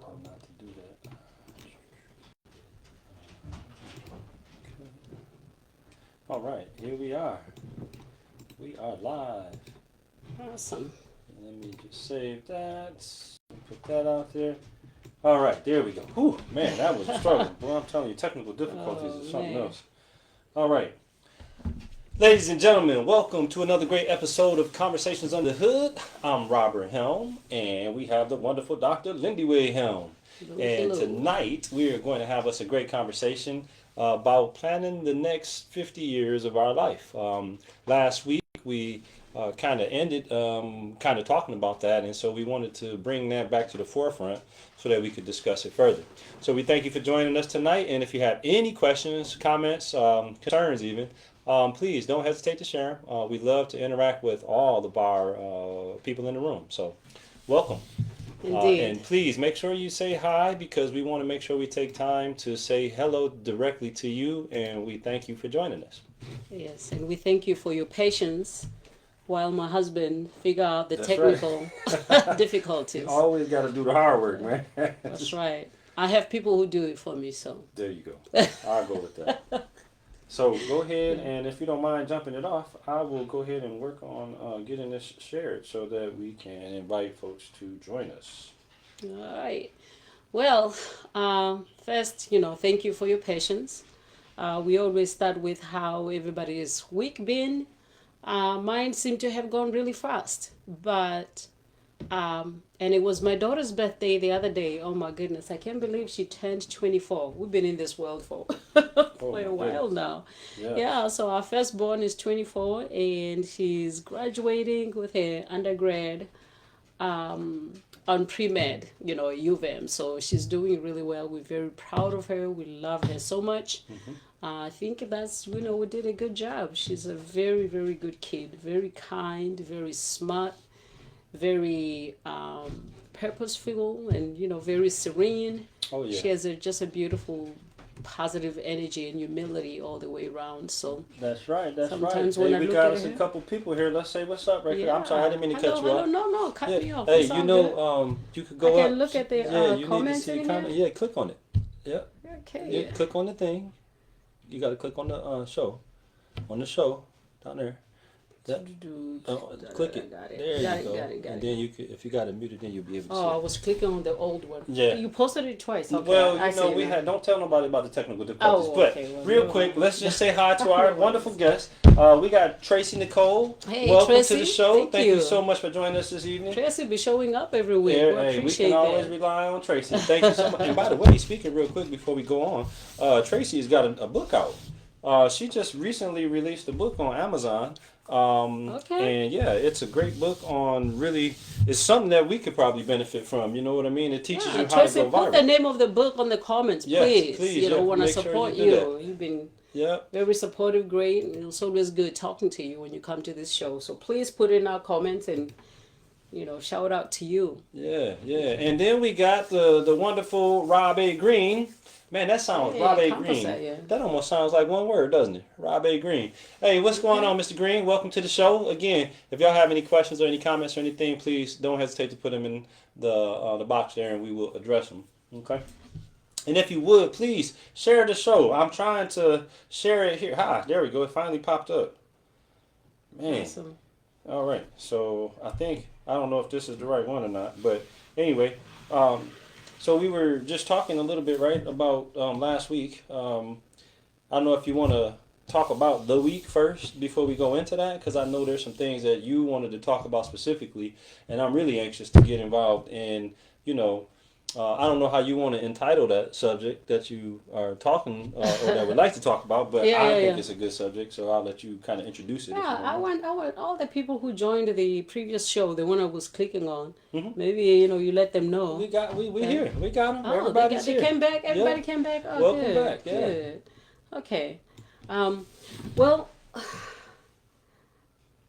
told not to do that. Okay. All right, here we are. We are live. Awesome. Let me just save that. Put that out there. All right, there we go. Whew, man, that was a struggle. Boy, I'm telling you, technical difficulties Oh, is something man. else. All right. Ladies and gentlemen, welcome to another great episode of Conversations Under the Hood. I'm Robert Helm, and we have the wonderful Dr. Lindy Way Helm. Hello, And hello. tonight, we are going to have us a great conversation about planning the next 50 years of our life. Last week, we kind of ended kind of talking about that, and so we wanted to bring that back to the forefront so that we could discuss it further. So we thank you for joining us tonight, and if you have any questions, comments, concerns even, please don't hesitate to share them. We love to interact with all of our people in the room. So, welcome. Indeed. And please make sure you say hi because we want to make sure we take time to say hello directly to you, and we thank you for joining us. Yes, and we thank you for your patience while my husband figure out the That's right. technical difficulties. Always got to do the hard work, man. That's right. I have people who do it for me, so. There you go. I'll go with that. So go ahead, and if you don't mind jumping it off, I will go ahead and work on getting this shared so that we can invite folks to join us. All right. Well, first, thank you for your patience. We always start with how everybody's week been. Mine seemed to have gone really fast, but and it was my daughter's birthday the other day. Oh my goodness, I can't believe she turned 24. We've been in this world for Oh for a my while goodness. now. Yes. Yeah, so our firstborn is 24 and she's graduating with her undergrad on pre-med, U of M. So she's doing really well. We're very proud of her. We love her so much. Hmm. I think we did a good job. She's a very, very good kid, very kind, very smart, very purposeful, and, very serene. Oh yeah. She has just a beautiful, positive energy and humility all the way around. So That's right. That's right. sometimes Hey, when I we look got at us a her, couple people here. Let's say what's up right here. I'm sorry, I yeah, didn't mean to cut hello, you hello, off. no, no, cut Yeah. me off. Hey, It's all good. you could I go can up. look at the Yeah, you need to comments see in comment. here. Yeah, click on it. Yeah. Yeah, Okay. click on the thing. You got to click on the show. On the show down there. That, click it. Got There it. you Got it. go. Got it. Got And it. then you could, if you got it muted, then you'll be able to see Oh, I it. was clicking on the old one. Yeah. You posted it twice. Okay. Well, I see we now. had don't tell nobody about the technical difficulties. Oh, But okay. Well, real no quick, worries. let's just say hi to No our worries. wonderful guest. We got Tracy Nicole. Hey, Welcome Tracy. to the show. Thank you you. so much for joining us this evening. Tracy be showing up every week. Yeah, We hey, we appreciate can always that. rely on Tracy. Thank you so much. And by the way, speaking real quick before we go on, Tracy has got a book out. She just recently released a book on Amazon. Okay. And yeah, it's a great book on really, it's something that we could probably benefit from. You know what I mean? It teaches Yeah, you how to Tracy, go put the viral. name of the book on the comments, Yes, please. please, yeah, Want to make sure you support do you. You've been Yeah. very supportive, great. And it's always good talking to you when you come to this show. So please put in our comments and, shout out to you. Yeah, yeah. And then we got the wonderful Rob A. Green. Man, that sounds Hey, Rob A. compass Green. that, yeah. That almost sounds like one word, doesn't it? Rob A. Green. Hey, what's going on, Mr. Green? Welcome to the show. Again, if y'all have any questions or any comments or anything, please don't hesitate to put them in the box there, and we will address them. Okay. And if you would, please share the show. I'm trying to share it here. Hi, there we go. It finally popped up. Man. Awesome. All right. So I don't know if this is the right one or not, but anyway, so we were just talking a little bit, right, about last week. I don't know if you want to talk about the week first before we go into that, because I know there's some things that you wanted to talk about specifically, and I'm really anxious to get involved in, I don't know how you want to entitle that subject that you are talking or that would like to talk about, but Yeah, I yeah, think yeah. it's a good subject, so I'll let you kind of introduce it. If you Yeah, don't I mind. want all the people who joined the previous show, the one I was clicking on. Mhm. Maybe you let them know. We Yeah. here. We got them. Oh, Everybody's they here. came back. Everybody Yeah. came back. Oh, Welcome good, back. Yeah. good. Okay. Well,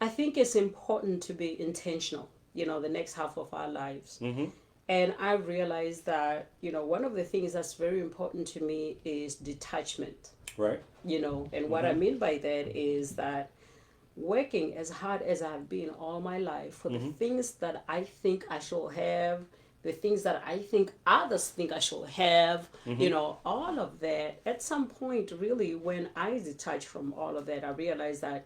I think it's important to be intentional. The next half of our lives. Mm-hmm. And I realized that, one of the things that's very important to me is detachment, Right. And what I mean by that is that working as hard as I've been all my life for the things that I think I should have the things that I think others think I should have, all of that. At some point, really, when I detach from all of that, I realized that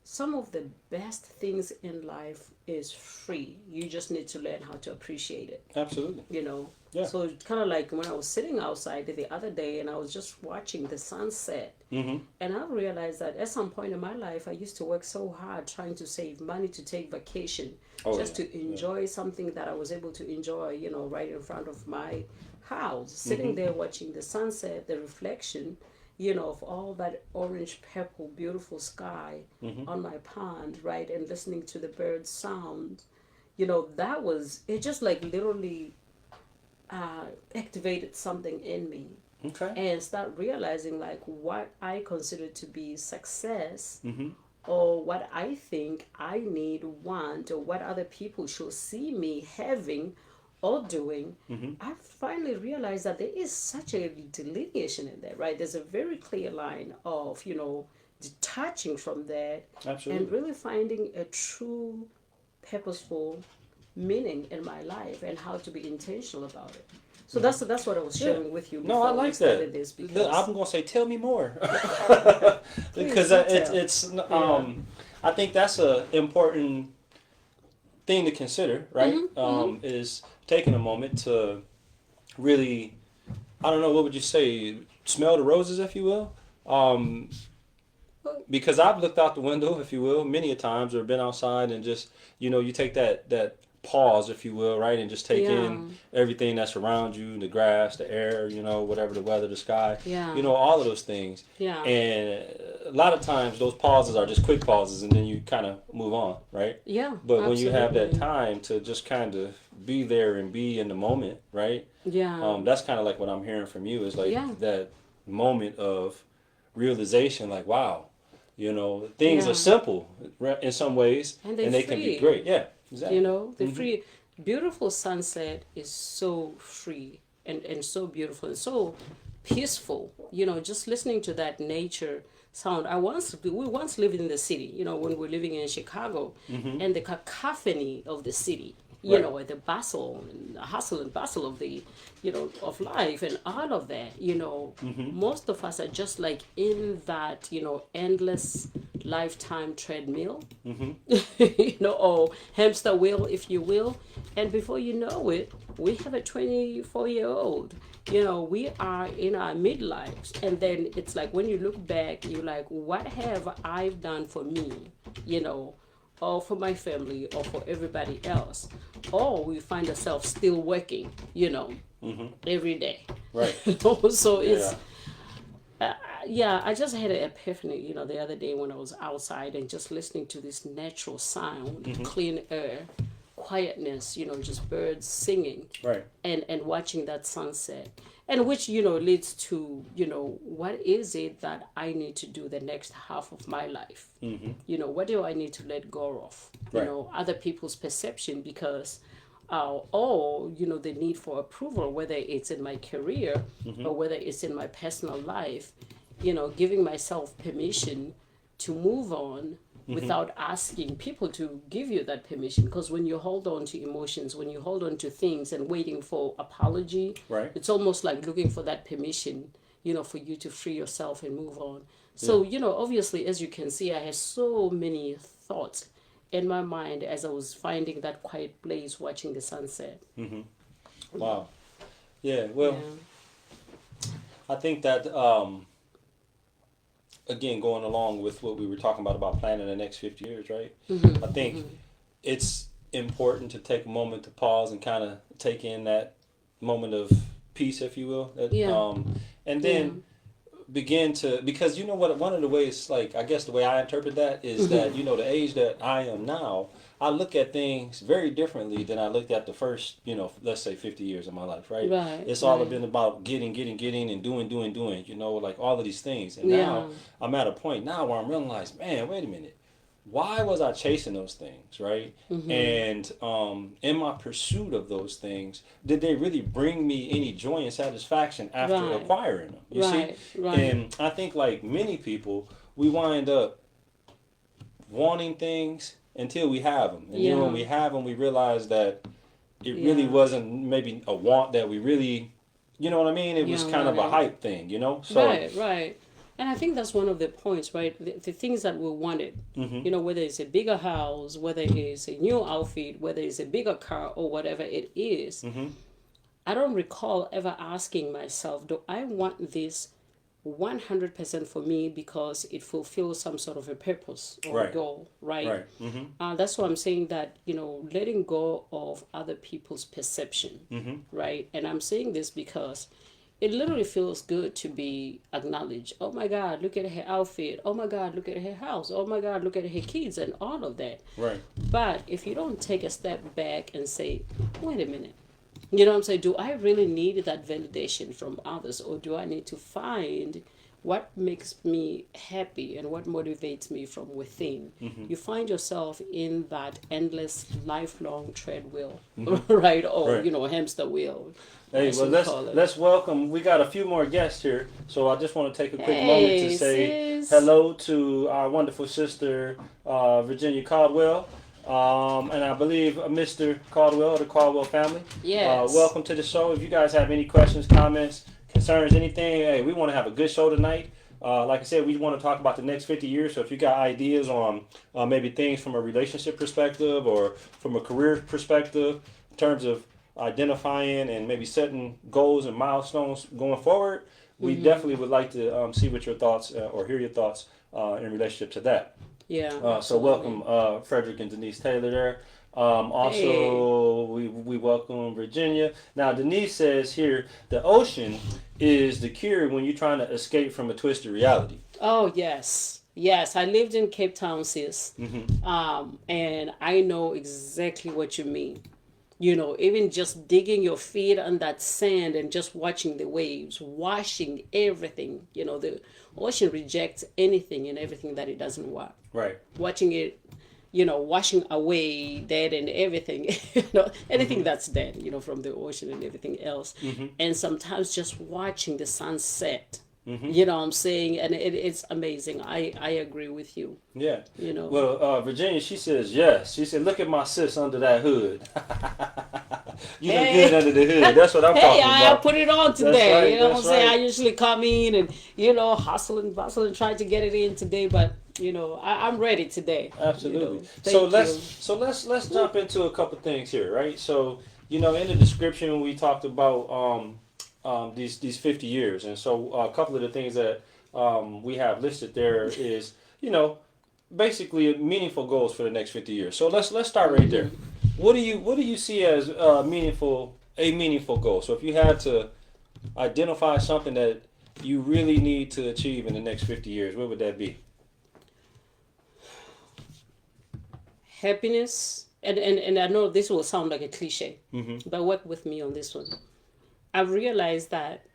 some of the best things in life is free. You just need to learn how to appreciate it, Absolutely. you know. Yeah. So it's kind of like when I was sitting outside the other day and I was just watching the sunset. Mm-hmm. And I realized that at some point in my life, I used to work so hard trying to save money to take vacation, Oh, just yeah. to enjoy something that I was able to enjoy, right in front of my house, sitting there watching the sunset, the reflection, of all that orange, purple, beautiful sky on my pond, right, and listening to the birds sound. That was, it just like literally activated something in me Okay. and start realizing like what I consider to be success Mm-hmm. or what I think I need, want, or what other people should see me having or doing. Mm-hmm. I finally realized that there is such a delineation in there, right? There's a very clear line of, detaching from that Absolutely. and really finding a true, purposeful meaning in my life and how to be intentional about it. So that's what I was Yeah. sharing with you No, before I we like started that. this Look, because I'm gonna say, tell me more, because do it's tell. I think that's a important thing to consider, right? Is taking a moment to really, I don't know, what would you say, smell the roses, if you will. Because I've looked out the window, if you will, many a times, or been outside and just, you take that pause, if you will, right, and just take in everything that's around you, the grass, the air, whatever the weather, the sky, Yeah. all of those things. Yeah. And a lot of times those pauses are just quick pauses, and then you kind of move on, right? Yeah. But when you have that absolutely. time to just kind of be there and be in the moment, right? Yeah. That's kind of like what I'm hearing from you is like Yeah. that moment of realization, like, wow, things Yeah. are simple in some ways, And and they're they can be free. great. Yeah, exactly. The free, beautiful sunset is so free and so beautiful and so peaceful. Just listening to that nature sound. We once lived in the city, when we were living in Chicago, and the cacophony of the city, Right. and the bustle and the hustle and bustle of the, of life and all of that, most of us are just like in that, endless lifetime treadmill, or hamster wheel, if you will. And before you know it, we have a 24-year-old. We are in our midlives. And then it's like when you look back, you're like, what have I done for me, or for my family, or for everybody else? Or we find ourselves still working, every day. Right. So it's, Yeah. I just had an epiphany, the other day when I was outside and just listening to this natural sound, clean air, quietness, just birds singing, Right. and watching that sunset. And which, leads to, what is it that I need to do the next half of my life? What do I need to let go of? Right. Other people's perception because or the need for approval, whether it's in my career or whether it's in my personal life, giving myself permission to move on without asking people to give you that permission. Because when you hold on to emotions, when you hold on to things and waiting for apology, Right. it's almost like looking for that permission, for you to free yourself and move on. So, obviously, as you can see, I had so many thoughts in my mind as I was finding that quiet place watching the sunset. Wow. Yeah. Well, Yeah. I think that again, going along with what we were talking about planning the next 50 years, right? I think it's important to take a moment to pause and kind of take in that moment of peace, if you will. Yeah. And then begin to, because you know what, one of the ways, like, I guess the way I interpret that is that, the age that I am now, I look at things very differently than I looked at the first, let's say 50 years of my life, right? Right, It's all right. been about getting and doing, like all of these things. And Yeah. now I'm at a point now where I'm realizing, man, wait a minute. Why was I chasing those things, right? And in my pursuit of those things, did they really bring me any joy and satisfaction after Right. acquiring them? You Right, see? right. And I think like many people, we wind up wanting things until we have them. And then when Yeah. we have them, we realize that it really Yeah. wasn't maybe a want that we really, you know what I mean? It was Yeah, kind of a right. hype thing, you know? So, Right, right. And I think that's one of the points, right? The things that we wanted, hmm whether it's a bigger house, whether it's a new outfit, whether it's a bigger car, or whatever it is, hmm I don't recall ever asking myself, do I want this 100% for me because it fulfills some sort of a purpose or a right, goal, right? right, hmm That's why I'm saying that, letting go of other people's perception, hmm right? And I'm saying this because it literally feels good to be acknowledged. Oh my God, look at her outfit. Oh my God, look at her house. Oh my God, look at her kids and all of that. right, But if you don't take a step back and say, wait a minute, you know what I'm saying? Do I really need that validation from others, or do I need to find what makes me happy and what motivates me from within? hmm You find yourself in that endless, lifelong treadmill, hmm right? Or, right. hamster wheel, Hey, as well, you call it. let's welcome. We got a few more guests here, so I just want to take a quick moment to Hey, say sis. hello to our wonderful sister, Virginia Caldwell, and I believe Mr. Caldwell, the Caldwell family. Yes. Welcome to the show. If you guys have any questions, comments, concerns, anything, hey, we want to have a good show tonight. Like I said, we want to talk about the next 50 years. So if you got ideas on maybe things from a relationship perspective or from a career perspective, in terms of identifying and maybe setting goals and milestones going forward, we definitely would like to see what your thoughts or hear your thoughts in relationship to that. Yeah, So welcome absolutely. Frederick and Denise Taylor there. Hey. Also, we welcome Virginia. Now, Denise says here the ocean is the cure when you're trying to escape from a twisted reality. Oh, yes. Yes, I lived in Cape Town, sis. Mm-hmm. And I know exactly what you mean. Even just digging your feet on that sand and just watching the waves, washing everything. The ocean rejects anything and everything that it doesn't want. Right. Watching it, washing away dead and everything, anything Mm-hmm. that's dead, from the ocean and everything else. Mm-hmm. And sometimes just watching the sunset, Mm-hmm. what I'm saying? And it's amazing. I agree with you, Yeah. you know. Well, Virginia, she says yes. She said, "Look at my sis under that hood. You look good Hey, under the hood." That's what I'm hey, talking I about. put it on That's today. right. You know what I'm That's saying? I right. usually come in and, hustle and bustle and try to get it in today, but, I'm ready today. Absolutely. So Thank you. let's jump into a couple things here, right? So in the description we talked about these 50 years, and so a couple of the things that we have listed there is basically meaningful goals for the next 50 years. So let's start right there. Hmm. What do you see as a meaningful goal? So if you had to identify something that you really need to achieve in the next 50 years, what would that be? Happiness, and I know this will sound like a cliche, Mm-hmm. but work with me on this one. I've realized that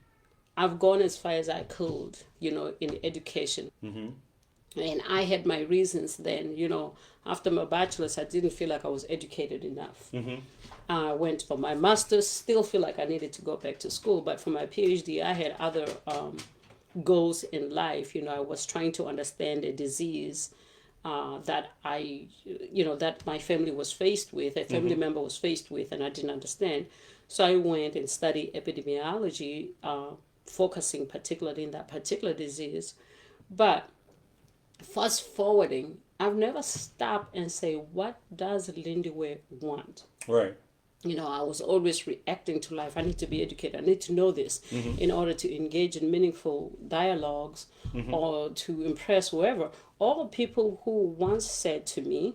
I've gone as far as I could, in education. Mm-hmm. And I had my reasons then, after my bachelor's, I didn't feel like I was educated enough. Mm-hmm. I went for my master's, still feel like I needed to go back to school. But for my PhD, I had other goals in life. I was trying to understand a disease that my family was faced with, a family Mm-hmm. member was faced with, and I didn't understand. So I went and studied epidemiology, focusing particularly in that particular disease. But fast forwarding, I've never stopped and say, what does Lindy Ware want? Right. I was always reacting to life. I need to be educated. I need to know this Mm-hmm. in order to engage in meaningful dialogues Mm-hmm. or to impress whoever. All the people who once said to me,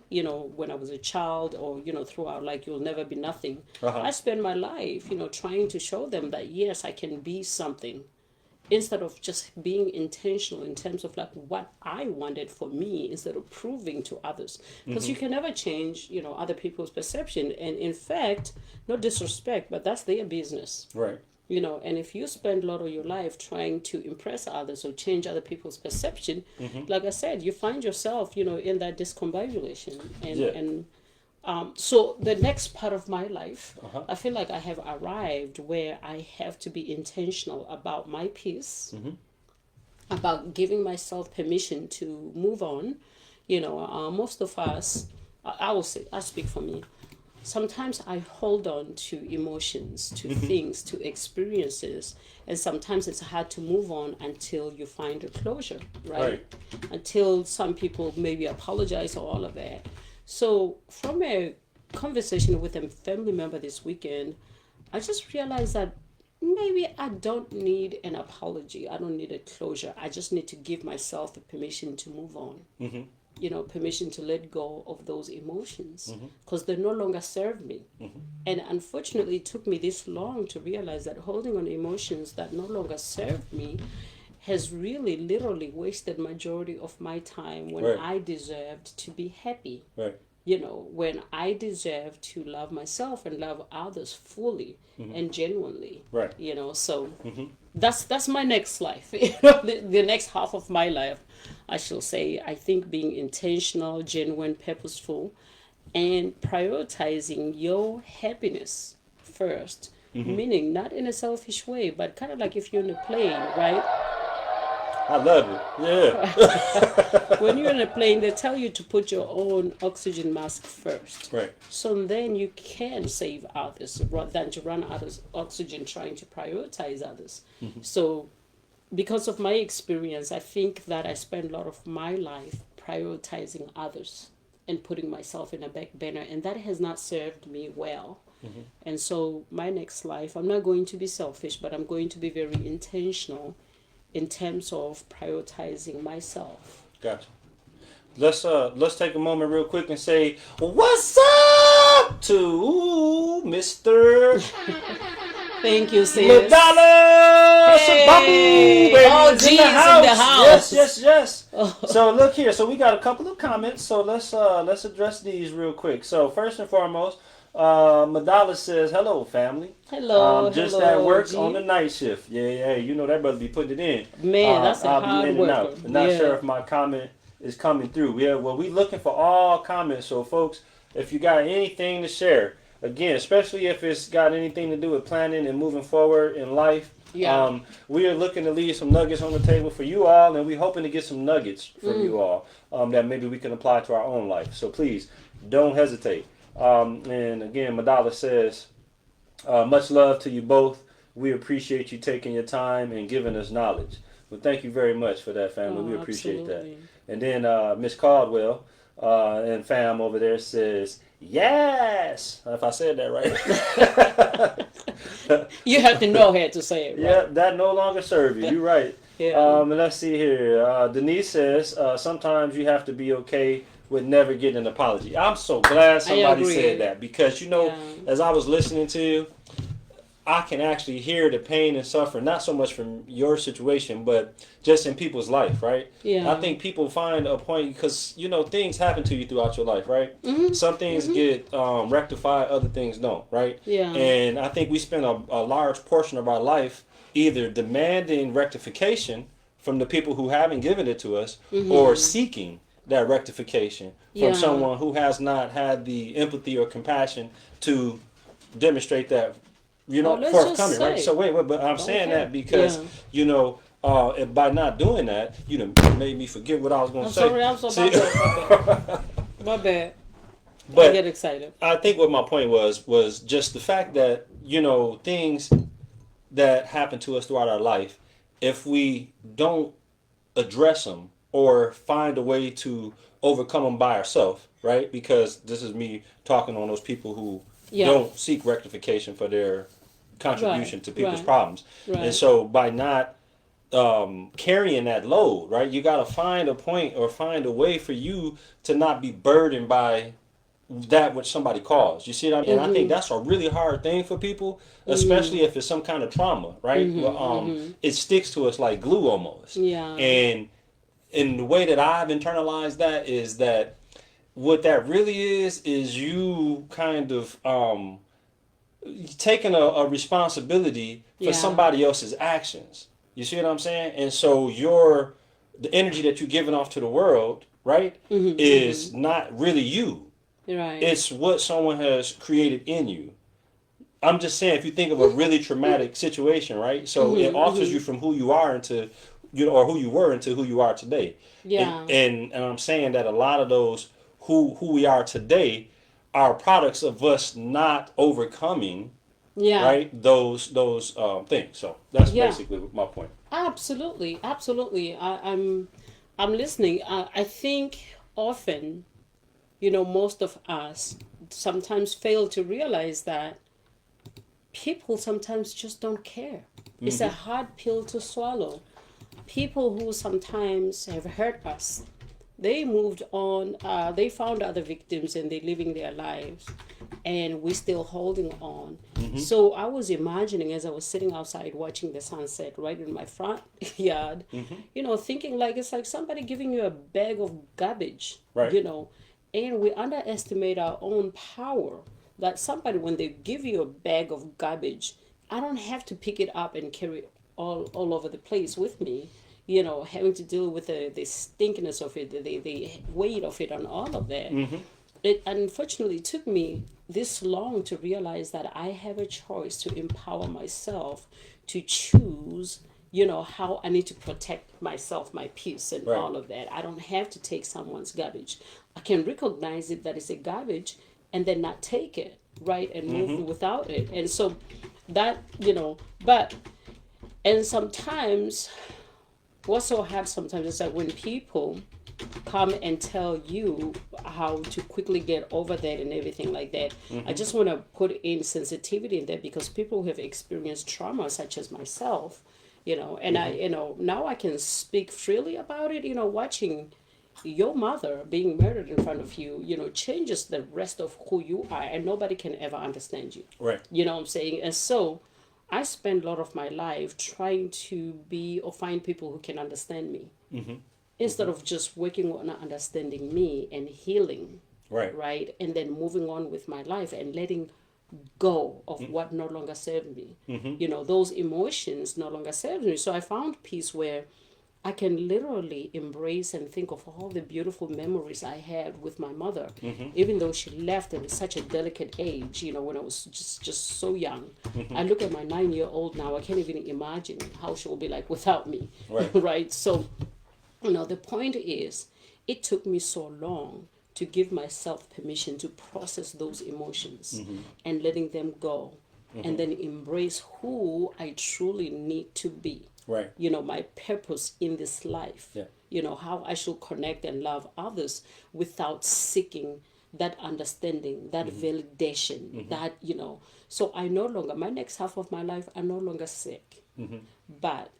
when I was a child or, throughout, like, you'll never be nothing. Uh-huh. I spent my life, trying to show them that, yes, I can be something instead of just being intentional in terms of like what I wanted for me instead of proving to others, because Mm-hmm. you can never change other people's perception, and in fact, no disrespect, but that's their business. Right. And if you spend a lot of your life trying to impress others or change other people's perception, Mm-hmm. like I said, you find yourself in that discombobulation, and Yeah. so the next part of my life, Uh-huh. I feel like I have arrived where I have to be intentional about my peace, Mm-hmm. about giving myself permission to move on. Most of us, I will say, I speak for me. sometimes I hold on to emotions, to things, to experiences, and sometimes it's hard to move on until you find a closure, right? Until some people maybe apologize or all of that. So, from a conversation with a family member this weekend, I just realized that maybe I don't need an apology. I don't need a closure. I just need to give myself the permission to move on. Permission to let go of those emotions because they no longer serve me. And unfortunately, it took me this long to realize that holding on emotions that no longer serve me has really literally wasted majority of my time when Right. I deserved to be happy. Right. When I deserve to love myself and love others fully and genuinely. Right. So that's my next life. The next half of my life, I shall say. I think being intentional, genuine, purposeful, and prioritizing your happiness first. Meaning not in a selfish way, but kind of like if you're on a plane, right? I love it. Yeah. When you're in a plane, they tell you to put your own oxygen mask first. Right. So then you can save others rather than to run out of oxygen trying to prioritize others. So, because of my experience, I think that I spend a lot of my life prioritizing others and putting myself in a back burner, and that has not served me well. And so, my next life, I'm not going to be selfish, but I'm going to be very intentional in terms of prioritizing myself. Gotcha. Let's take a moment real quick and say what's up to Mr. Thank you, sis. Madonna Hey! Sababu, baby, Oh, is G's in the house. Yes. So look here. So we got a couple of comments. So let's address these real quick. So first and foremost, Madala says, "Hello, family. Hello, Just hello, at work G. on the night shift. Yeah. You know that brother be putting it in. Man, that's a I'll hard be in worker. and out. Not Yeah. sure if my comment is coming through. Yeah. Well, we looking for all comments. So folks, if you got anything to share, again, especially if it's got anything to do with planning and moving forward in life." Yeah. We are looking to leave some nuggets on the table for you all, and we're hoping to get some nuggets from you all that maybe we can apply to our own life. So please, don't hesitate. And again, Madala says, much love to you both. We appreciate you taking your time and giving us knowledge. Well, thank you very much for that, family. We appreciate Absolutely. that. And then Miss Caldwell and fam over there says, yes, if I said that right. You have to know how to say it, right? Yeah, that no longer serve you. You're right. Yeah. And let's see here. Denise says, sometimes you have to be okay with never getting an apology. I'm so glad somebody agree. said that because, Yeah. as I was listening to you, I can actually hear the pain and suffering, not so much from your situation, but just in people's life, right? Yeah. I think people find a point because, things happen to you throughout your life, right? Some things get rectified, other things don't, right? Yeah. And I think we spend a large portion of our life either demanding rectification from the people who haven't given it to us or seeking that rectification from Yeah. someone who has not had the empathy or compassion to demonstrate that let's forthcoming, just right? say- So wait, but I'm saying Okay. that because by not doing that, made me forget what I was going to say. I'm sorry, See? my bad. I But get excited. I think what my point was just the fact that things that happen to us throughout our life, if we don't address them or find a way to overcome them by ourselves, right? Because this is me talking on those people who Yeah. don't seek rectification for their contribution Right, to people's right, problems. right. And so by not carrying that load, right, you got to find a point or find a way for you to not be burdened by that which somebody caused. You see what I mean? And I think that's a really hard thing for people, especially if it's some kind of trauma, right? It sticks to us like glue almost. Yeah. And the way that I've internalized that is that what that really is you kind of taking a responsibility for Yeah. somebody else's actions. You see what I'm saying? And so the energy that you're giving off to the world, right, is not really you. Right. It's what someone has created in you. I'm just saying, if you think of a really traumatic situation, right? So it alters you from who you are into, or who you were into who you are today. Yeah. And I'm saying that a lot of those who we are today are products of us not overcoming, Yeah. right, those things. So that's Yeah. basically my point. Absolutely, absolutely. I'm listening. I think often, most of us sometimes fail to realize that people sometimes just don't care. It's a hard pill to swallow. People who sometimes have hurt us, they moved on, they found other victims and they're living their lives, and we're still holding on. So I was imagining as I was sitting outside watching the sunset right in my front yard, thinking like it's like somebody giving you a bag of garbage, Right. and we underestimate our own power. That somebody, when they give you a bag of garbage, I don't have to pick it up and carry it all over the place with me, having to deal with the stinkiness of it, the weight of it, and all of that. It unfortunately took me this long to realize that I have a choice to empower myself to choose, how I need to protect myself, my peace, and Right. all of that. I don't have to take someone's garbage. I can recognize it that it's a garbage and then not take it, right, and move without it. And so that, but, and sometimes what's so hard sometimes is that when people come and tell you how to quickly get over that and everything like that, I just want to put in sensitivity in that, because people who have experienced trauma such as myself, and I, now I can speak freely about it, watching your mother being murdered in front of you, changes the rest of who you are, and nobody can ever understand you. Right. You know what I'm saying? And so I spend a lot of my life trying to be or find people who can understand me, instead of just working on understanding me and healing, Right. right? And then moving on with my life and letting go of what no longer served me. Those emotions no longer serve me. So I found peace where I can literally embrace and think of all the beautiful memories I had with my mother, even though she left at such a delicate age, when I was just so young. I look at my 9-year-old now, I can't even imagine how she will be like without me, Right. right? So, the point is, it took me so long to give myself permission to process those emotions and letting them go, and then embrace who I truly need to be. Right. My purpose in this life. Yeah. How I should connect and love others without seeking that understanding, that validation, that, So I no longer, my next half of my life, I'm no longer sick. But,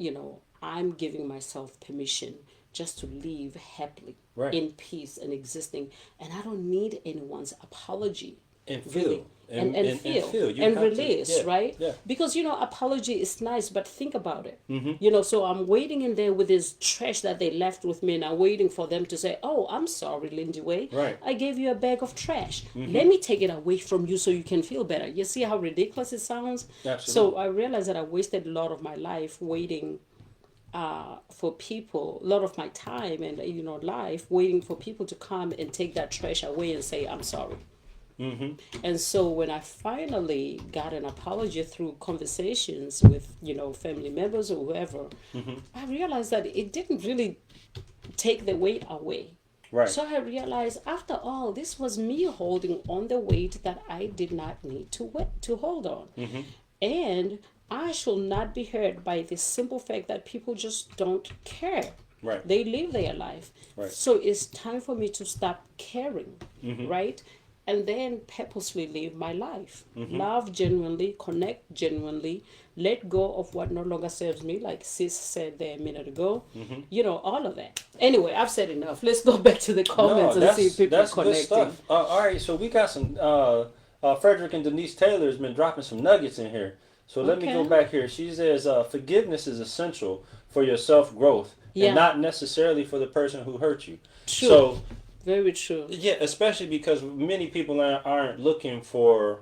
I'm giving myself permission just to live happily, Right. in peace and existing. And I don't need anyone's apology. And feel. Really. And feel You and have to- release, yeah, right? Yeah. Because apology is nice, but think about it. So I'm waiting in there with this trash that they left with me, and I'm waiting for them to say, "Oh, I'm sorry, Lindy Way. Right. I gave you a bag of trash. Let me take it away from you so you can feel better." You see how ridiculous it sounds? Absolutely. So I realized that I wasted a lot of my life waiting for people, a lot of my time and life waiting for people to come and take that trash away and say, "I'm sorry." And so when I finally got an apology through conversations with, family members or whoever, I realized that it didn't really take the weight away. Right. So I realized, after all, this was me holding on the weight that I did not need to hold on. And I shall not be hurt by the simple fact that people just don't care. Right. They live their life. Right. So it's time for me to stop caring, right? And then purposely live my life. Love genuinely, connect genuinely, let go of what no longer serves me, like Sis said there a minute ago. All of that. Anyway, I've said enough. Let's go back to the comments and see if people that's connecting. good stuff. All right, so we got some. Frederick and Denise Taylor has been dropping some nuggets in here. So let me Okay. go back here. She says forgiveness is essential for your self growth, Yeah. and not necessarily for the person who hurt you. True. So Very true. yeah, especially because many people aren't looking for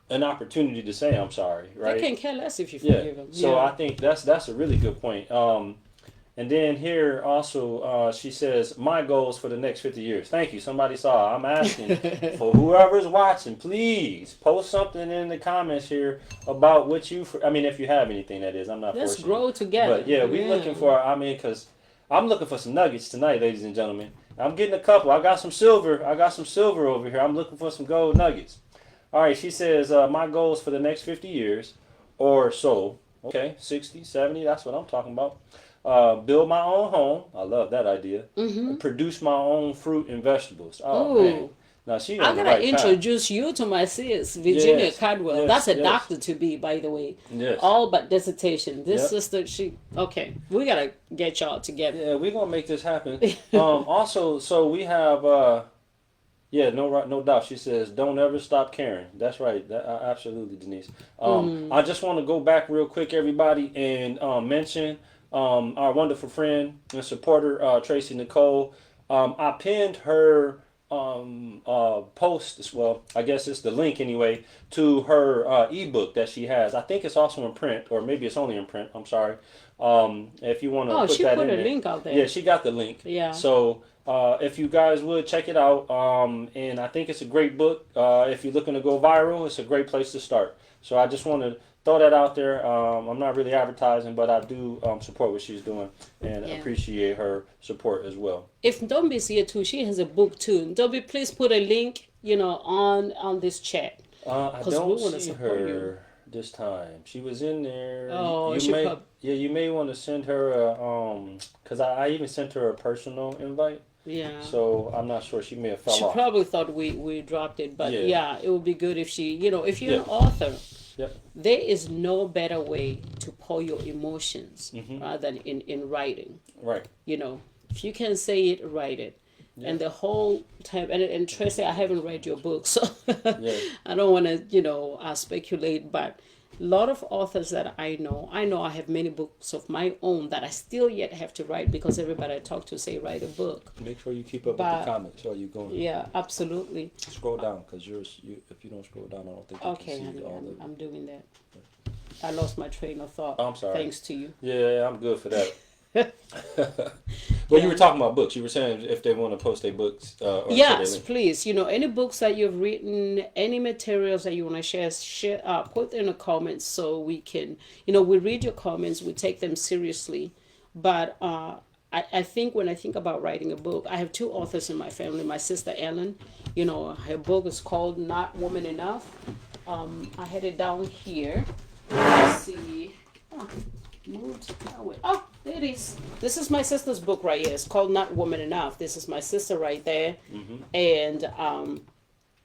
an opportunity to say I'm sorry, right? They can care less if you Yeah. forgive them. So I think that's a really good point. And then here also she says my goals for the next 50 years. Thank you. Somebody saw. I'm asking for whoever's watching, please post something in the comments here about what you. I mean, if you have anything, that is. I'm not Let's forcing grow you. together. But yeah, we're looking for. I mean, because I'm looking for some nuggets tonight, ladies and gentlemen. I'm getting a couple. I got some silver. I got some silver over here. I'm looking for some gold nuggets. All right, she says, my goals for the next 50 years or so. Okay, 60, 70, that's what I'm talking about. Build my own home. I love that idea. Produce my own fruit and vegetables. Oh, man. Ooh. Now, she I'm on the gonna right path. introduce you to my sis, Virginia Yes, Caldwell. yes, That's a yes. doctor to be, by the way. Yes. All but dissertation. This Yep. sister, okay. We gotta get y'all together. Yeah, we're going to make this happen. Also, so we have, yeah, no doubt. She says, don't ever stop caring. That's right. Absolutely, Denise. I just want to go back real quick, everybody, and mention our wonderful friend and supporter, Tracy Nicole. I pinned her post, well, I guess it's the link anyway, to her ebook that she has. I think it's also in print, or maybe it's only in print. I'm sorry. If you want to Oh, put she that put in a there. link out there. Yeah, she got the link. Yeah. So if you guys would check it out, and I think it's a great book. If you're looking to go viral, it's a great place to start. So I just want to throw that out there. I'm not really advertising, but I do support what she's doing and Yeah. appreciate her support as well. If Ndombi's here too, she has a book too. Ndombi, please put a link, on this chat. I 'Cause we don't wanna see support her you. this time. She was in there. Oh, you she may, prob- yeah, you may want to send her a because I even sent her a personal invite. Yeah. So I'm not sure. She may have fell She off. probably thought we dropped it, but Yeah. yeah, it would be good if she, if you're an Yeah. author, Yep. there is no better way to pour your emotions Mm-hmm. rather than in writing. Right. If you can say it, write it. And the whole time, and Tracy, I haven't read your book, so Yeah. I don't want to, speculate, but a lot of authors that I know I have many books of my own that I still yet have to write because everybody I talk to say write a book. Make sure you keep up But- with the comments while you're going. Yeah, absolutely. Scroll down because if you don't scroll down, I don't think you Okay, can honey, see all the. I'm doing that. I lost my train of thought. Oh, I'm sorry. Thanks to you. Yeah, I'm good for that. Well, you were talking about books. You were saying if they want to post their books. Or Yes, share their link. please. Any books that you've written, any materials that you want to share, put in the comments so we can, we read your comments, we take them seriously. But I think when I think about writing a book, I have two authors in my family. My sister Ellen, her book is called Not Woman Enough. I had it down here. Let's see. Oh, moved that way. Oh, there it is. This is my sister's book right here. It's called Not Woman Enough. This is my sister right there. And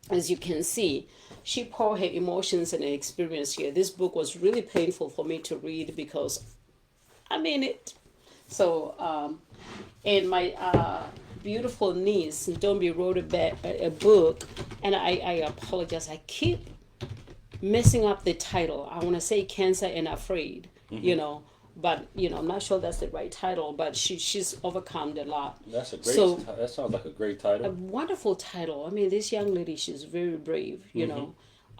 as you can see, she poured her emotions and her experience here. This book was really painful for me to read because I mean it. So, and my beautiful niece, Ndombi, wrote a book, and I apologize. I keep messing up the title. I want to say Cancer and Afraid, but I'm not sure that's the right title. But she's overcome a lot. That's a great. So- That sounds like a great A title. wonderful title. I mean, this young lady, she's very brave,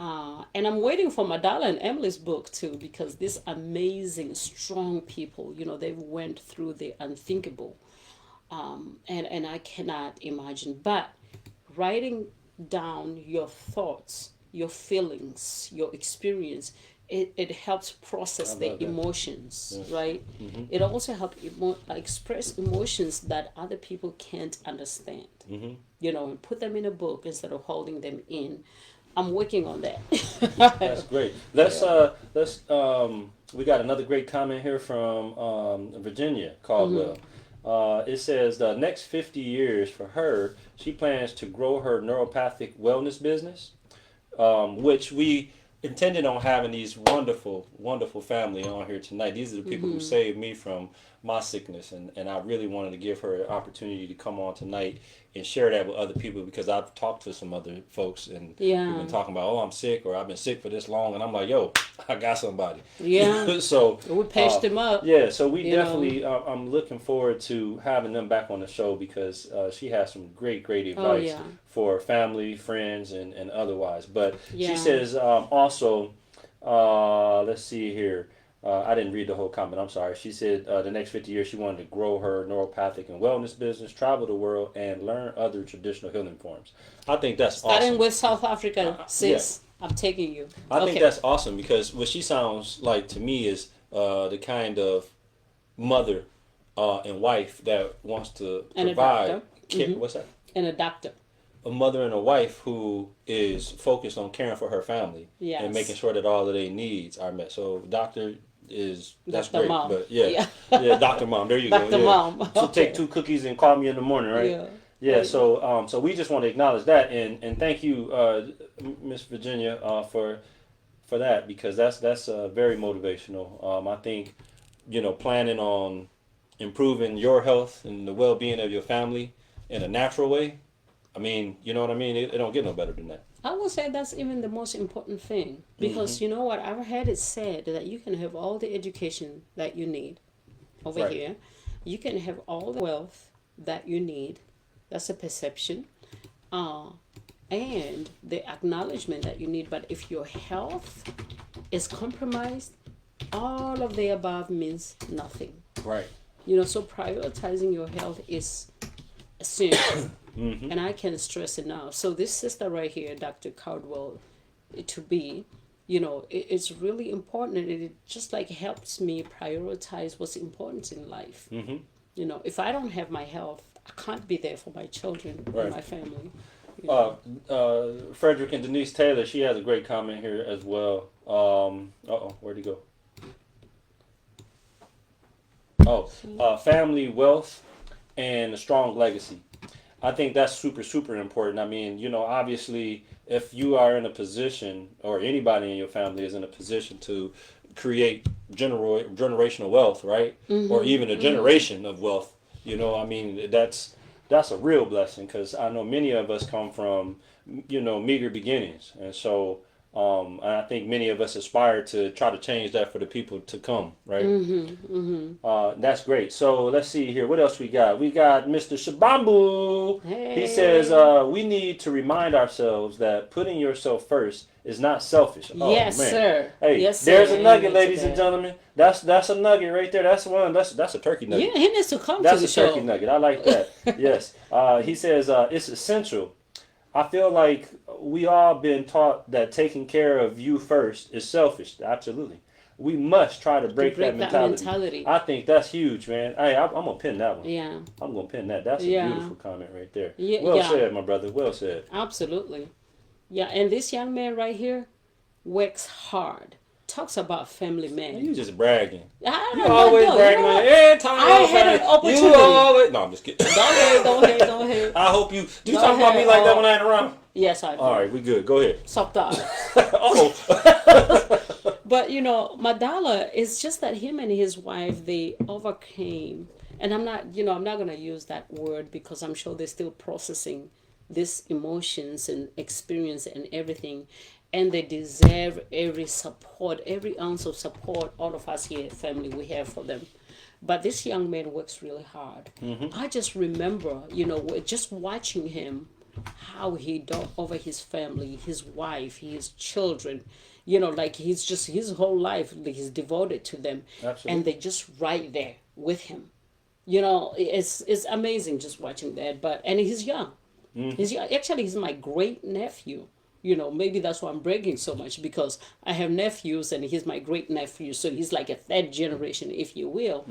and I'm waiting for Madala and Emily's book too, because these amazing, strong people, they went through the unthinkable, and I cannot imagine. But writing down your thoughts, your feelings, your experience, it helps process I the love that. emotions, Yes. right? It also helps express emotions that other people can't understand. And put them in a book instead of holding them in. I'm working on that. That's great. Let's we got another great comment here from Virginia Caldwell. It says the next 50 years for her, she plans to grow her neuropathic wellness business, which we intended on having these wonderful, wonderful family on here tonight. These are the people who saved me from my sickness, and I really wanted to give her an opportunity to come on tonight and share that with other people, because I've talked to some other folks and Yeah. we've been talking about, I'm sick, or I've been sick for this long, and I'm like, yo, I got somebody. Yeah. So We patched them up. yeah, so we You know. definitely, I'm looking forward to having them back on the show, because she has some great advice yeah. for family, friends, and otherwise. But Yeah. she says also, let's see here. I didn't read the whole comment. I'm sorry. She said the next 50 years she wanted to grow her neuropathic and wellness business, travel the world, and learn other traditional healing forms. I think that's Starting awesome. with South Africa, sis. I'm taking you. I think that's awesome, because what she sounds like to me is the kind of mother and wife that wants to And a provide. doctor. what's that? And a doctor. A mother and a wife who is focused on caring for her family Yes. and making sure that all of their needs are met. So doctor that's Dr. great. Mom. But yeah, Yeah. yeah, Dr. Mom. There you Dr. go. Yeah. Mom. So Okay. take 2 cookies and call me in the morning, right? Yeah. Yeah. Right. So we just want to acknowledge that and thank you, Miss Virginia, for that because that's very motivational. I think planning on improving your health and the well-being of your family in a natural way. I mean, you know what I mean? It don't get no better than that. I would say that's even the most important thing because you know what? I've heard it said that you can have all the education that you need over Right. here. You can have all the wealth that you need. That's a perception. And the acknowledgement that you need. But if your health is compromised, all of the above means nothing. Right. So prioritizing your health is essential. And I can stress it now. So this sister right here, Dr. Caldwell, to be, it's really important, and it just like helps me prioritize what's important in life. If I don't have my health, I can't be there for my children Right. and my family. Frederick and Denise Taylor, she has a great comment here as well. Where'd he go? Family wealth and a strong legacy. I think that's super, super important. I mean, obviously, if you are in a position, or anybody in your family is in a position to create generational wealth, right? Or even a generation of wealth, I mean, that's a real blessing because I know many of us come from, meager beginnings. And so and I think many of us aspire to try to change that for the people to come, right? That's great. So let's see here. What else we got? We got Mr. Shabambu. Hey. He says we need to remind ourselves that putting yourself first is not selfish. Oh, Yes, man. sir. Hey, Yes, sir. there's a nugget, Amen to ladies and that. gentlemen. That's a nugget right there. That's one. That's a turkey nugget. Yeah, he needs to come That's to a the show. turkey nugget. I like that. Yes. He says it's essential. I feel like we all been taught that taking care of you first is selfish. Absolutely. We must try to break that mentality. I think that's huge, man. Hey, I'm going to pin that one. Yeah, I'm going to pin that. That's a Yeah. beautiful comment right there. Yeah, Well yeah. said, my brother. Well said. absolutely. Yeah, and this young man right here works hard. Talks about family man. You just bragging. I You don't always know, bragging on every time. I had an opportunity. You always. No, I'm just kidding. Go ahead. I hope you. Do you Go talk about me ahead. like that when I ain't around? Yes, I do. All right, we good. Go ahead. Stop that. Uh-oh. But Madala, it's just that him and his wife, they overcame, and I'm not gonna use that word because I'm sure they're still processing these emotions and experience and everything, and they deserve every support, every ounce of support all of us here, family, we have for them. But this young man works really hard. I just remember, just watching him, how he did over his family, his wife, his children. Like his whole life, like, he's devoted to them. Absolutely. And they're just right there with him. It's amazing just watching that. And he's young. He's young. Actually, he's my great nephew. Maybe that's why I'm bragging so much because I have nephews and he's my great nephew. So he's like a third generation, if you will.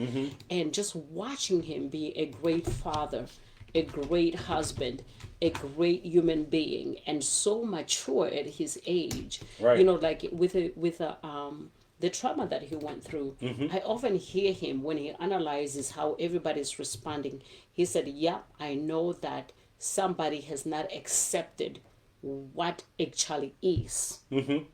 And just watching him be a great father, a great husband, a great human being, and so mature at his age. Right. Like with the trauma that he went through. I often hear him when he analyzes how everybody's responding. He said, "Yeah, I know that somebody has not accepted what actually is."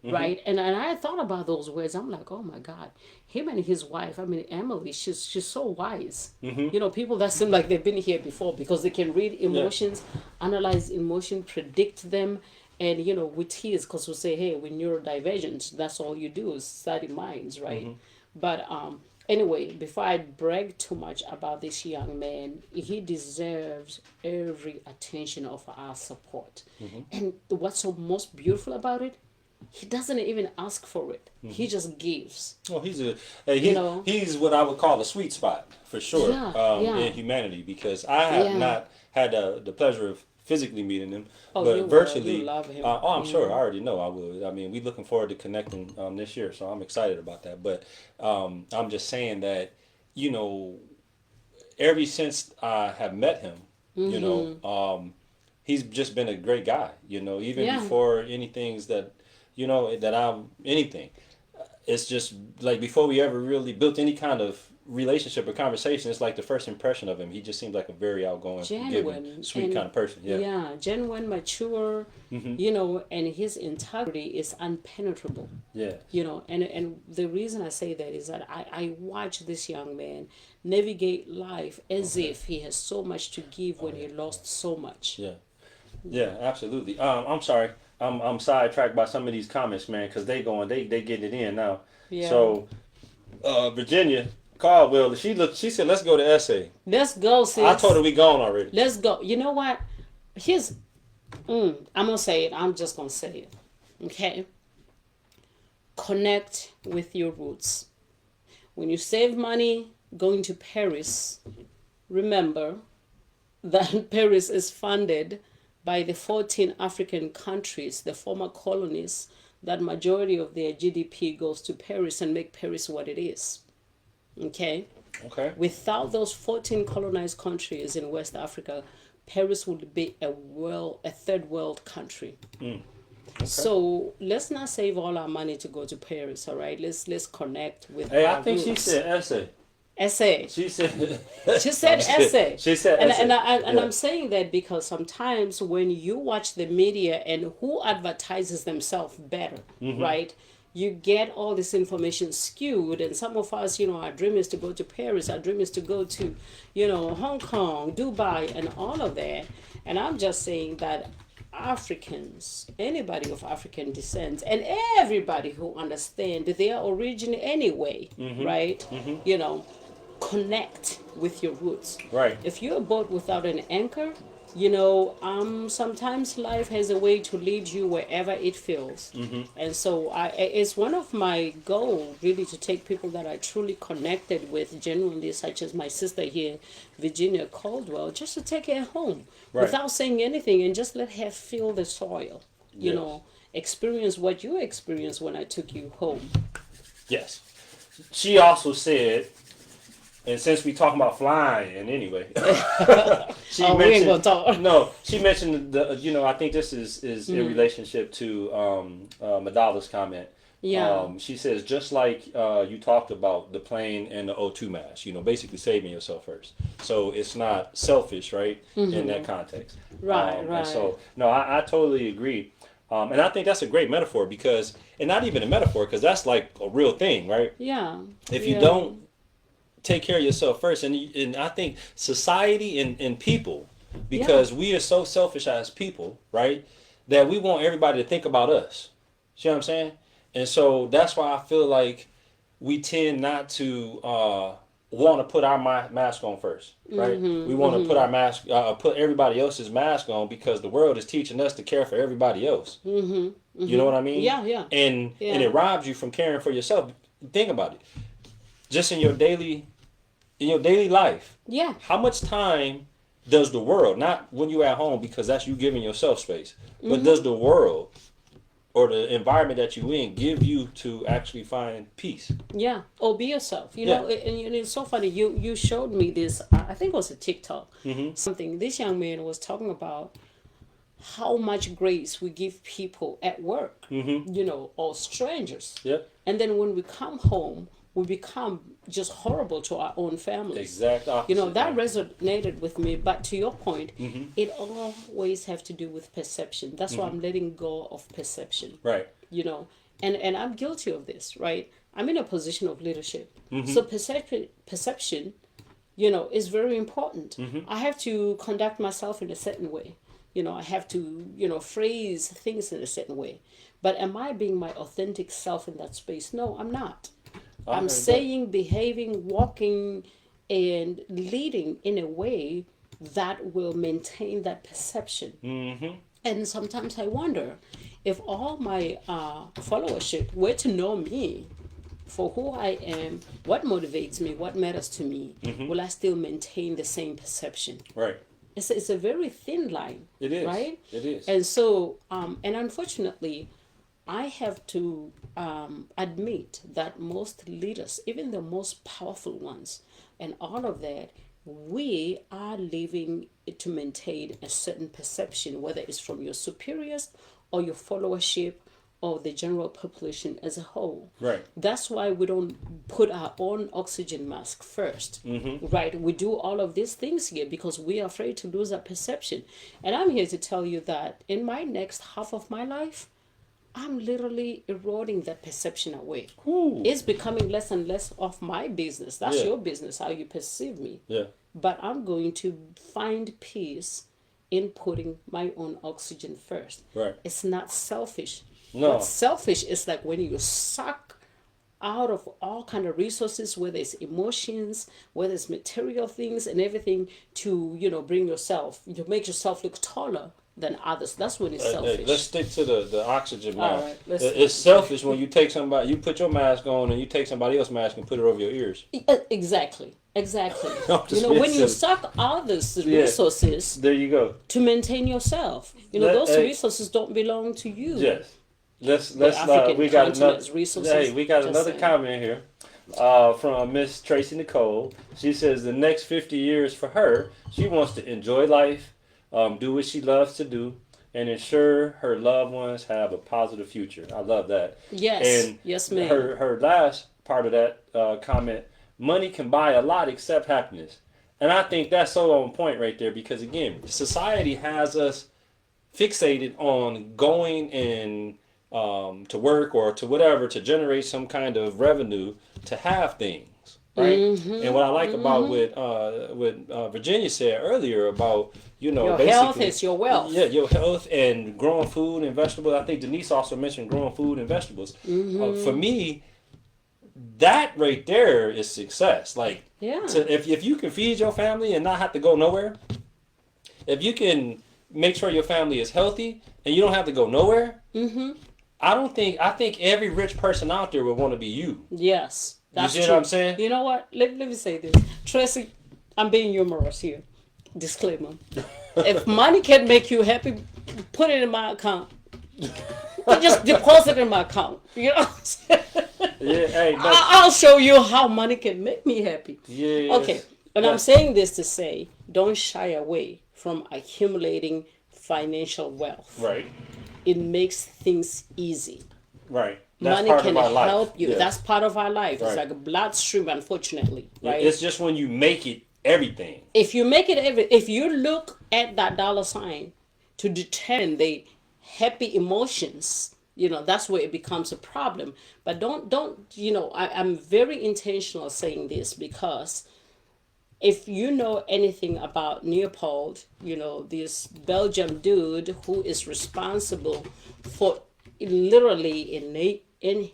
Right? And I thought about those words. I'm like, oh my God, him and his wife, I mean, Emily, she's so wise. People that seem like they've been here before because they can read emotions, analyze emotion, predict them. And, with tears, because we say, hey, we're neurodivergent. That's all you do is study minds, right? But anyway, before I brag too much about this young man, he deserves every attention of our support. And what's so most beautiful about it, he doesn't even ask for it. He just gives. Well, he's what I would call a sweet spot for sure in humanity because I have not had the pleasure of physically meeting him, but virtually. You love him. I'm sure. I already know I will. I mean, we're looking forward to connecting this year, so I'm excited about that. But I'm just saying that, ever since I have met him, You know, he's just been a great guy. You know, even Yeah. before anything that, you know, that I'm anything. It's just like before we ever really built any kind of relationship or conversation, it's like the first impression of him. He just seemed like a very outgoing, forgiving, Genuine sweet and kind of person. Yeah. yeah, genuine, mature, and his integrity is unpenetrable. Yeah. And the reason I say that is that I watch this young man navigate life as if he has so much to give when he lost so much. Yeah. Yeah, absolutely. I'm sorry. I'm sidetracked by some of these comments, man, because they getting it in now. Yeah. So, Virginia Caldwell, she said, let's go to essay. Let's go, sis. I told her we gone already. Let's go. You know what? Here's, I'm gonna say it. I'm just gonna say it. Okay. Connect with your roots. When you save money going to Paris, remember that Paris is funded by the 14 African countries, the former colonies, that majority of their GDP goes to Paris and make Paris what it is. Okay? Okay. Without those 14 colonized countries in West Africa, Paris would be a third world country. Okay. So let's not save all our money to go to Paris, all right? Let's connect with Hey, our I think she roots. said essay. Essay. She said. She said essay. She said And, essay. and Yeah. I'm saying that because sometimes when you watch the media and who advertises themselves better, right? You get all this information skewed, and some of us, our dream is to go to Paris, our dream is to go to, Hong Kong, Dubai, and all of that. And I'm just saying that Africans, anybody of African descent, and everybody who understand their origin anyway, right? Connect with your roots. Right. If you're a boat without an anchor, sometimes life has a way to lead you wherever it feels. And so it's one of my goals really to take people that I truly connected with genuinely, such as my sister here, Virginia Caldwell, just to take her home Right. without saying anything and just let her feel the soil, Yes. experience what you experienced when I took you home. Yes. She also said, and since we talking about flying anyway, she We ain't gonna talk. No, she mentioned I think this is in relationship to Madala's comment. Yeah. She says just like you talked about the plane and the O2 mask, basically saving yourself first. So it's not selfish, right? In that context. Right, And right. so no, I totally agree. And I think that's a great metaphor and not even a metaphor, because that's like a real thing, right? Yeah. If you Yeah. don't take care of yourself first, and I think society and people, because we are so selfish as people, right, that we want everybody to think about us. See what I'm saying? And so that's why I feel like we tend not to want to put our mask on first, right? We want to put our mask, put everybody else's mask on, because the world is teaching us to care for everybody else. You know what I mean? Yeah, yeah. And Yeah. it robs you from caring for yourself. Think about it. Just in your daily life, Yeah. how much time does the world, not when you're at home, because that's you giving yourself space, but does the world or the environment that you in give you to actually find peace? Yeah, or be yourself. Yeah. And it's so funny. You showed me this. I think it was a TikTok. Something. This young man was talking about how much grace we give people at work. Or strangers. Yep. And then when we come home, we become just horrible to our own families. Exact opposite. That resonated with me. But to your point, it always have to do with perception. That's why I'm letting go of perception. Right. And I'm guilty of this, right? I'm in a position of leadership. So perception, is very important. I have to conduct myself in a certain way. I have to, phrase things in a certain way. But am I being my authentic self in that space? No, I'm not. I'm saying, behaving, walking, and leading in a way that will maintain that perception. And sometimes I wonder if all my followership were to know me for who I am, what motivates me, what matters to me, will I still maintain the same perception? Right. It's a very thin line. It is. Right? It is. And so, and unfortunately, I have to admit that most leaders, even the most powerful ones, and all of that, we are living to maintain a certain perception, whether it's from your superiors or your followership or the general population as a whole. Right. That's why we don't put our own oxygen mask 1st. Right. We do all of these things here because we are afraid to lose our perception. And I'm here to tell you that in my next half of my life, I'm literally eroding that perception away. Ooh. It's becoming less and less of my business. That's Yeah. your business, how you perceive me. Yeah. But I'm going to find peace in putting my own oxygen first. Right. It's not selfish. No. What's selfish is like when you suck out of all kind of resources, whether it's emotions, whether it's material things and everything to, bring yourself, to make yourself look taller than others. That's when it's selfish. Hey, let's stick to the oxygen All mask. right, let's- It's selfish when you take somebody, you put your mask on and you take somebody else's mask and put it over your ears. Exactly. I'm just When being you silly. suck others' Yeah. resources There you go. to maintain yourself, those resources don't belong to you. Yes. Let's African we got another continent's resources, hey, we got just another saying. comment here from Miss Tracy Nicole. She says the next 50 years for her, she wants to enjoy life, do what she loves to do, and ensure her loved ones have a positive future. I love that. Yes. And Yes, ma'am. her last part of that comment, money can buy a lot except happiness. And I think that's so on point right there because, again, society has us fixated on going and to work or to whatever to generate some kind of revenue to have things. Right, and what I like about what Virginia said earlier about Your basically, health is your wealth. Yeah, your health and growing food and vegetables. I think Denise also mentioned growing food and vegetables. For me, that right there is success. Like, Yeah. if you can feed your family and not have to go nowhere, if you can make sure your family is healthy and you don't have to go nowhere, I think every rich person out there would want to be you. Yes. That's see what true. I'm saying? You know what? Let me say this. Tracy, I'm being humorous here. Disclaimer. If money can make you happy, put it in my account. Just deposit in my account. You know what I'm saying? Yeah, hey, but, I'll show you how money can make me happy. yeah. Okay. And I'm saying this to say, don't shy away from accumulating financial wealth. Right, It makes things easy. right. That's Money part can of our life. help you. Yeah. That's part of our life. It's Right. like a bloodstream, unfortunately, right? It's just when you make it everything. If you make it if you look at that dollar sign to determine the happy emotions, that's where it becomes a problem. But don't I'm very intentional saying this because if you know anything about Leopold, this Belgian dude who is responsible for literally in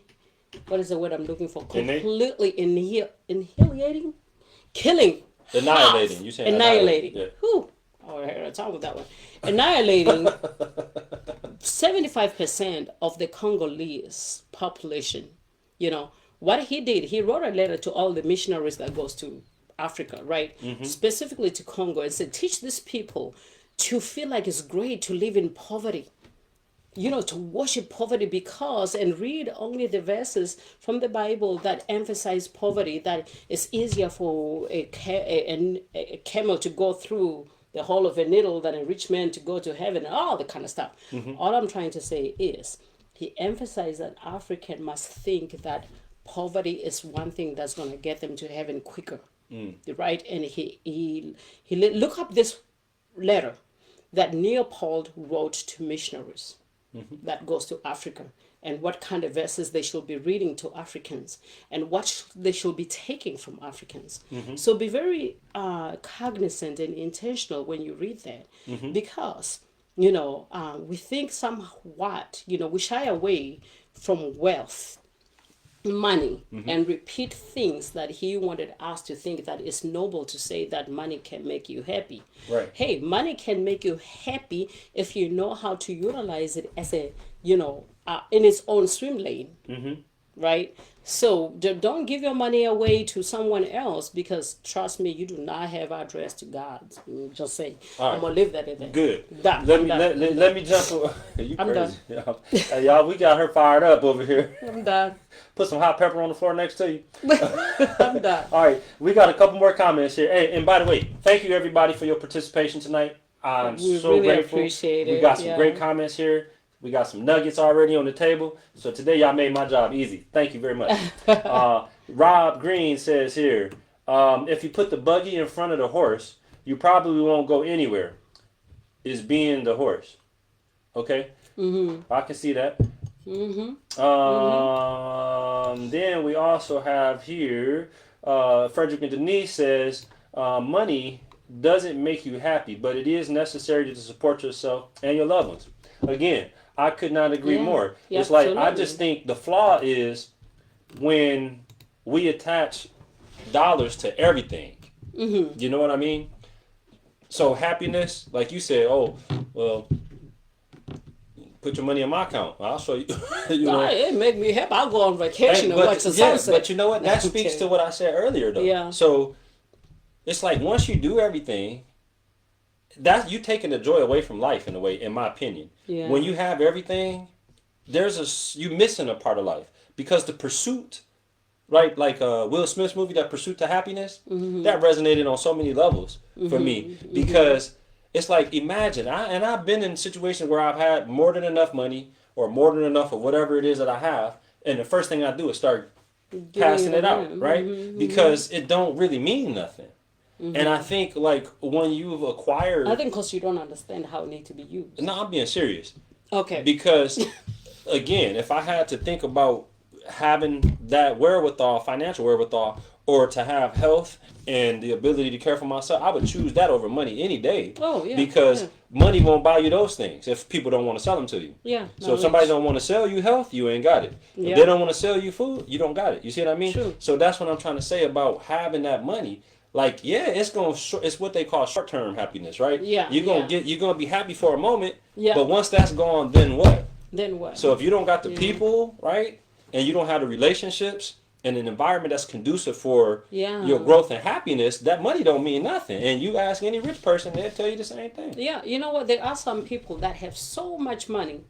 what is the word I'm looking for? Innate? Completely annihilating, killing, Annihilating. half, You saying annihilating. annihilate, Whew. Oh, I had a time with that one. Annihilating 75% of the Congolese population. What he did, he wrote a letter to all the missionaries that goes to Africa, right? Specifically to Congo, and said, teach these people to feel like it's great to live in poverty. To worship poverty and read only the verses from the Bible that emphasize poverty, that it's easier for a camel to go through the hole of a needle than a rich man to go to heaven, and all the kind of stuff. All I'm trying to say is he emphasized that African must think that poverty is one thing that's going to get them to heaven quicker, right? And he look up this letter that Leopold wrote to missionaries that goes to Africa, and what kind of verses they should be reading to Africans, and what they should be taking from Africans. So be very cognizant and intentional when you read that, because we think somewhat, we shy away from wealth, money, and repeat things that he wanted us to think that it's noble to say that money can make you happy. Right. Hey, money can make you happy if you know how to utilize it as a, in its own swim lane. right? So don't give your money away to someone else, because trust me, you do not have address to God. Just say, All I'm right. gonna leave that in there. Good. Done. Let I'm me done. let me jump. You I'm crazy, y'all. Hey, y'all, we got her fired up over here. I'm done. Put some hot pepper on the floor next to you. I'm done. All right, we got a couple more comments here. Hey, and by the way, thank you everybody for your participation tonight. I'm We so really grateful. appreciate We it. got some Yeah. great comments here. We got some nuggets already on the table. So today y'all made my job easy. Thank you very much. Rob Green says here, if you put the buggy in front of the horse, you probably won't go anywhere. Is being the horse. Okay? I can see that. Then we also have here, Frederick and Denise says, money doesn't make you happy, but it is necessary to support yourself and your loved ones. Again, I could not agree Yeah. more. Yeah, It's like, I absolutely. just think the flaw is when we attach dollars to everything. You know what I mean? So happiness, like you said, oh, well, put your money in my account. I'll show you. You know, It make me happy. I'll go on vacation and watch the yeah, sunset. but you know what? That speaks Okay. to what I said earlier, though. Yeah. So it's like once you do everything, that you taking the joy away from life in a way, in my opinion. Yeah. When you have everything, you missing a part of life because the pursuit, right? Like Will Smith's movie, that Pursuit to Happiness, that resonated on so many levels for me because it's like imagine I've been in situations where I've had more than enough money or more than enough of whatever it is that I have, and the first thing I do is start passing it out, right? Because it don't really mean nothing. And I think like when you've acquired, I think because you don't understand how it need to be used. no, I'm being serious Okay. because again, if I had to think about having that wherewithal, financial wherewithal, or to have health and the ability to care for myself, I would choose that over money any day. Oh, yeah, Because yeah. money won't buy you those things if people don't want to sell them to you. Yeah. So if somebody don't want to sell you health, you ain't got it. Yeah. If they don't want to sell you food, you don't got it. You see what I mean? True. So that's what I'm trying to say about having that money. Like, yeah, it's what they call short-term happiness, right? Yeah, You're gonna be happy for a moment, Yeah. but once that's gone, then what? Then what? So if you don't got the people, right, and you don't have the relationships and an environment that's conducive for Yeah. your growth and happiness, that money don't mean nothing. And you ask any rich person, they'll tell you the same thing. Yeah, you know what? There are some people that have so much money,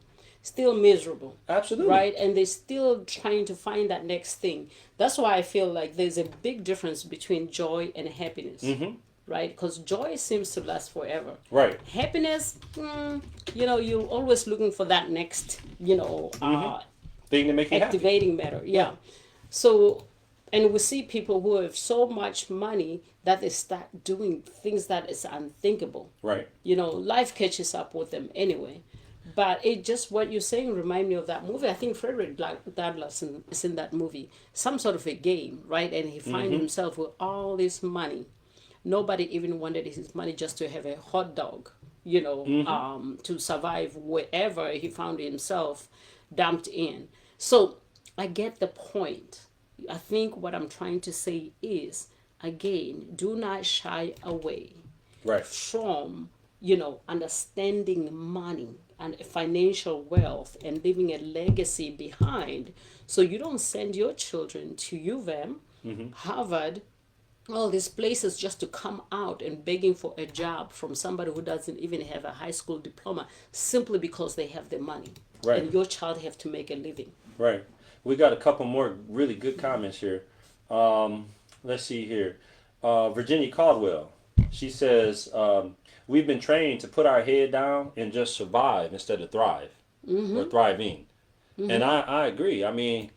still miserable, Absolutely. right? And they're still trying to find that next thing. That's why I feel like there's a big difference between joy and happiness, right? Because joy seems to last forever. Right. Happiness, you're always looking for that next, Thing to make you happy. activating matter. Yeah. So, and we see people who have so much money that they start doing things that is unthinkable. Right. Life catches up with them anyway. But it just what you're saying remind me of that movie. I think Frederick Douglass is in that movie. Some sort of a game, right? And he finds himself with all this money. Nobody even wanted his money just to have a hot dog, to survive wherever he found himself dumped in. So I get the point. I think what I'm trying to say is, again, do not shy away Right. from understanding money and financial wealth and leaving a legacy behind, so you don't send your children to UVM, Harvard, all these places just to come out and begging for a job from somebody who doesn't even have a high school diploma simply because they have the money. Right. And your child have to make a living. Right. We got a couple more really good comments here. Let's see here. Virginia Caldwell. She says, we've been trained to put our head down and just survive instead of thrive or thriving. And I agree. I mean,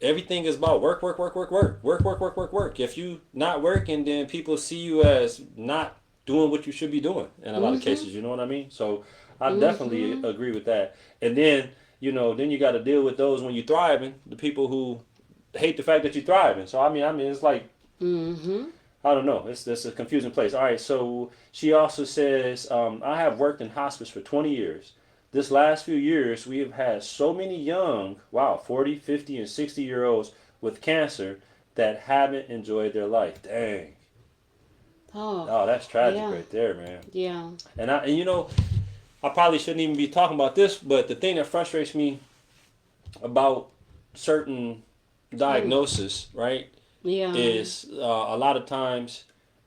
everything is about work, work, work, work, work, work, work, work, work, work. If you not working, then people see you as not doing what you should be doing in a lot of cases. You know what I mean? So I definitely agree with that. And then, then you got to deal with those when you're thriving, the people who hate the fact that you're thriving. So I mean, it's like, I don't know. It's a confusing place. All right. So she also says, I have worked in hospice for 20 years. This last few years, we have had so many young, 40, 50, and 60-year-olds with cancer that haven't enjoyed their life. Dang. Oh, that's tragic right there, man. Yeah. And I probably shouldn't even be talking about this, but the thing that frustrates me about certain diagnosis, right, Yeah. is a lot of times,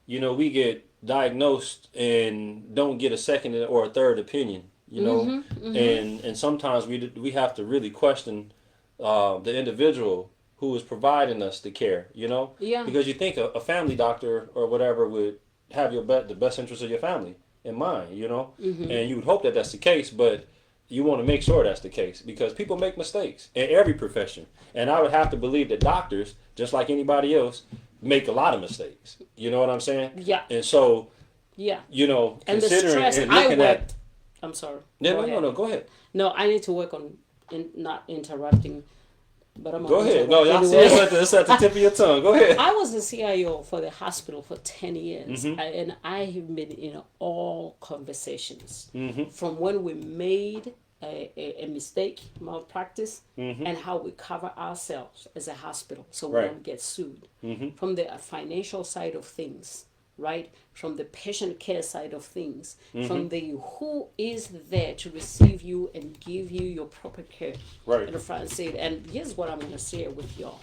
we get diagnosed and don't get a second or a third opinion, and sometimes we have to really question the individual who is providing us the care, Yeah. because you think a family doctor or whatever would have the best interest of your family in mind, and you would hope that that's the case, but you want to make sure that's the case because people make mistakes in every profession, and I would have to believe that doctors, just like anybody else, make a lot of mistakes. You know what I'm saying? Yeah. And so, Yeah. And the considering stress and I looking work. at, I'm sorry. no, Go no, no, ahead. no, go ahead. No, I need to work on not interrupting, but I'm Go gonna ahead. No, interrupt y'all see anyway. it's at the tip of your tongue. Go ahead. I was the CIO for the hospital for 10 years, Mm-hmm. and I have been in all conversations Mm-hmm. from when we made a mistake, malpractice, Mm-hmm. and how we cover ourselves as a hospital so we Right. don't get sued. Mm-hmm. From the financial side of things, right? From the patient care side of things, Mm-hmm. from the who is there to receive you and give you your proper care. Right. And the front seat. And here's what I'm going to share with y'all.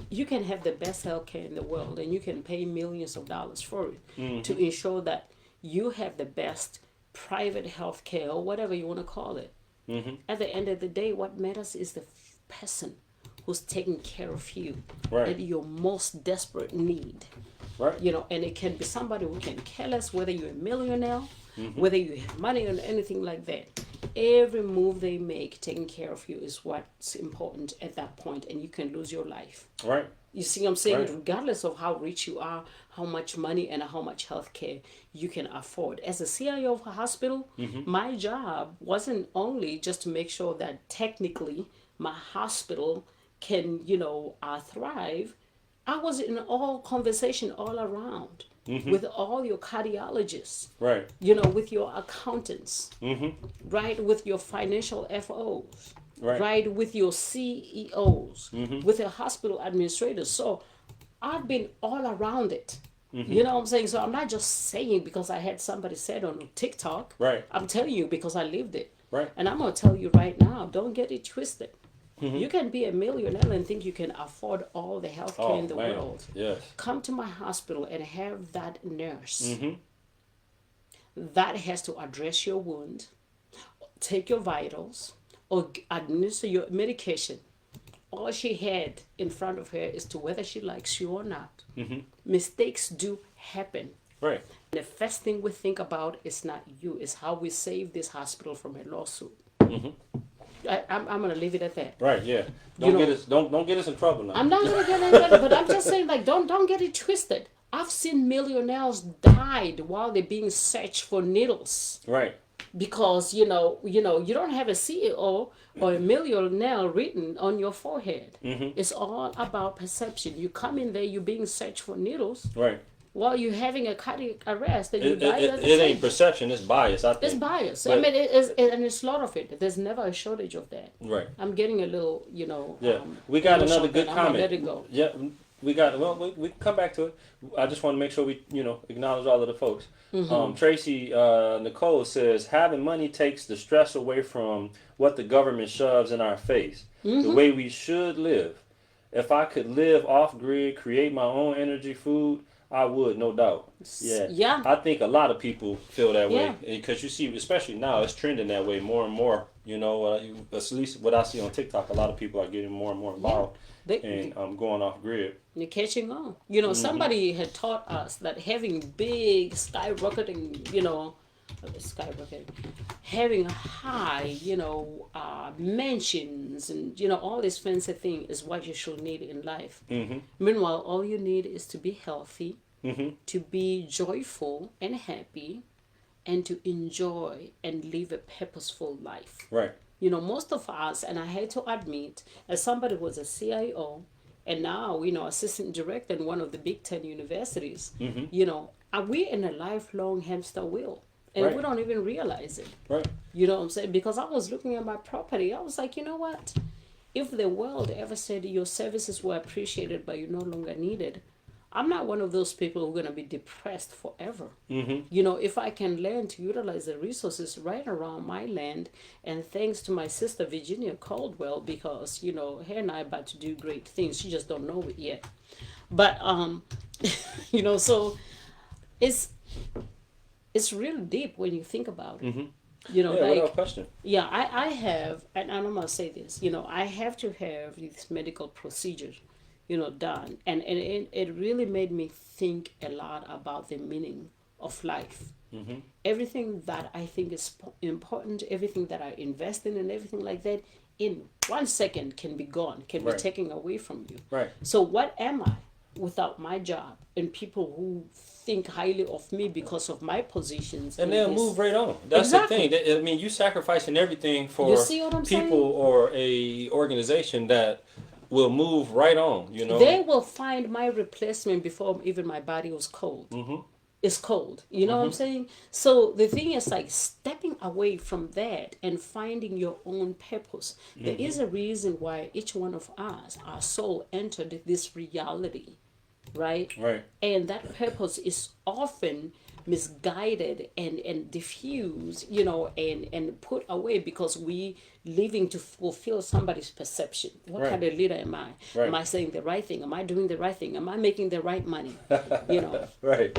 You can have the best healthcare in the world and you can pay millions of dollars for it to ensure that you have the best private healthcare or whatever you want to call it. At the end of the day, what matters is the person who's taking care of you Right. at your most desperate need. Right. And it can be somebody who can care less whether you're a millionaire, whether you have money or anything like that. Every move they make, taking care of you, is what's important at that point, and you can lose your life. Right. You see what I'm saying? Right. Regardless of how rich you are, how much money and how much health care you can afford. As a CIO of a hospital, my job wasn't only just to make sure that technically my hospital can, thrive. I was in all conversation all around with all your cardiologists, Right. with your accountants, right, with your financial FOs, Right. with your CEOs, with your hospital administrators. So I've been all around it. You know what I'm saying? So I'm not just saying because I had somebody said on TikTok. Right. I'm telling you because I lived it. Right. And I'm going to tell you right now, don't get it twisted. You can be a millionaire and think you can afford all the health care in the man. world. Yes. Come to my hospital and have that nurse that has to address your wound, take your vitals, or administer your medication. All she had in front of her is to whether she likes you or not. Mistakes do happen. Right. The first thing we think about is not you, it's how we save this hospital from a lawsuit. I'm gonna leave it at that. Right. Yeah. You Don't know- get us. Don't get us in trouble now. I'm not gonna get into it, but I'm just saying, like, don't get it twisted. I've seen millionaires died while they're being searched for needles Right. because you don't have a CEO or a millionaire written on your forehead. It's all about perception. You come in there, you're being searched for needles Right. while you're having a cardiac arrest, and you It, die it, at it, the it same ain't perception. It's bias. I think. It's bias. But- I mean, and it's a lot of it. There's never a shortage of that. Right. I'm getting a little, Yeah. We got emotional, another good but I'm gonna comment. let it go. Yeah. We got. Well, we can come back to it. I just want to make sure we, acknowledge all of the folks. Tracy Nicole says having money takes the stress away from what the government shoves in our face. The way we should live. If I could live off grid, create my own energy, food, I would, no doubt. Yeah. Yeah. I think a lot of people feel that Yeah. way because you see, especially now, it's trending that way more and more. At least what I see on TikTok, a lot of people are getting more and more involved and going off grid. You're catching on. Somebody had taught us that having big skyrocketing, having high, mansions and, all this fancy thing is what you should need in life. Meanwhile, all you need is to be healthy, to be joyful and happy, and to enjoy and live a purposeful life. Right. Most of us, and I had to admit, as somebody who was a CIO and now, assistant director in one of the Big 10 universities, we're in a lifelong hamster wheel. And Right. we don't even realize it. Right. You know what I'm saying? Because I was looking at my property. I was like, you know what? If the world ever said your services were appreciated but you're no longer needed, I'm not one of those people who are going to be depressed forever. Mm-hmm. If I can learn to utilize the resources right around my land, and thanks to my sister Virginia Caldwell, because her and I are about to do great things. She just don't know it yet. But so it's really deep when you think about it. Mm-hmm. You know, Yeah, like without question. yeah, I have, and I'm gonna say this. I have to have these medical procedures, done, and it really made me think a lot about the meaning of life. Mm-hmm. Everything that I think is important, everything that I invest in, and everything like that, in 1 second can be gone, can be Right. taken away from you. Right. So what am I without my job and people who think highly of me because of my positions? And in they'll this? move right on. That's Exactly. the thing. I mean, you sacrificing everything for You see what I'm people saying? or a organization that will move right on. You know. They will find my replacement before even my body was cold. Mm-hmm. It's cold. You know what I'm saying? So the thing is like stepping away from that and finding your own purpose. There is a reason why each one of us, our soul entered this reality, right? Right. And that purpose is often misguided and diffused, and put away because we living to fulfill somebody's perception. What Right. kind of leader am I? Right. Am I saying the right thing? Am I doing the right thing? Am I making the right money? Right.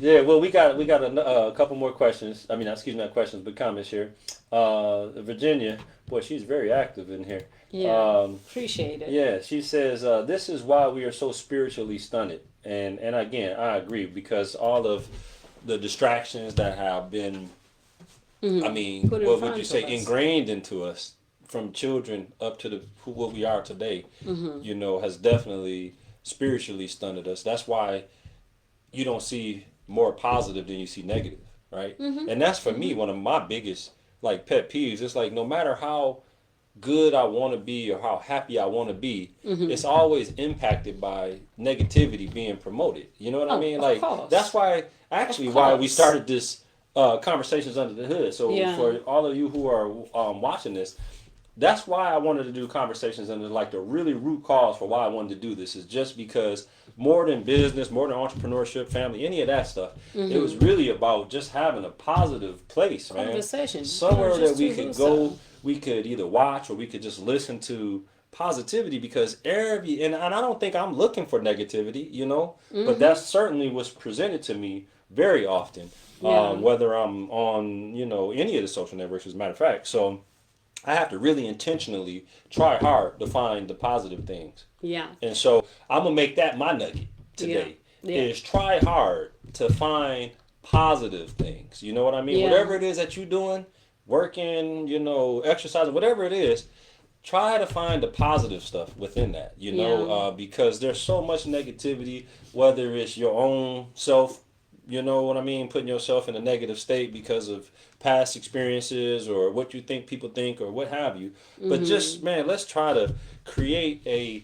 Yeah. Well, we got a couple more questions. I mean, excuse me, not questions, but comments here. Virginia, boy, she's very active in here. Yeah, appreciate it. Yeah, she says, this is why we are so spiritually stunted. And again, I agree, because all of the distractions that have been, I mean, Put in what would front you of say, us. ingrained into us from children up to what we are today, has definitely spiritually stunted us. That's why you don't see more positive than you see negative, right? And that's for me one of my biggest like pet peeves. It's like no matter how good I want to be or how happy I want to be, it's always impacted by negativity being promoted. You know what I Oh, mean? of Like course. that's why actually Of why we course. started this conversations under the hood. So Yeah. for all of you who are watching this, that's why I wanted to do conversations, and like the really root cause for why I wanted to do this is just because more than business, more than entrepreneurship, family, any of that stuff, it was really about just having a positive place, man. Conversation. Somewhere Just that we to could lose go, some. we could either watch or we could just listen to positivity, because and I don't think I'm looking for negativity, but that's certainly what's presented to me very often, Yeah. whether I'm on, any of the social networks, as a matter of fact. So I have to really intentionally try hard to find the positive things. Yeah. And so I'm gonna make that my nugget today. Yeah. Yeah. Is try hard to find positive things. You know what I mean? Yeah. Whatever it is that you're doing, working, exercising, whatever it is, try to find the positive stuff within that. Yeah. Because there's so much negativity, whether it's your own self. You know what I mean? Putting yourself in a negative state because of past experiences or what you think people think or what have you. But just, man, let's try to create a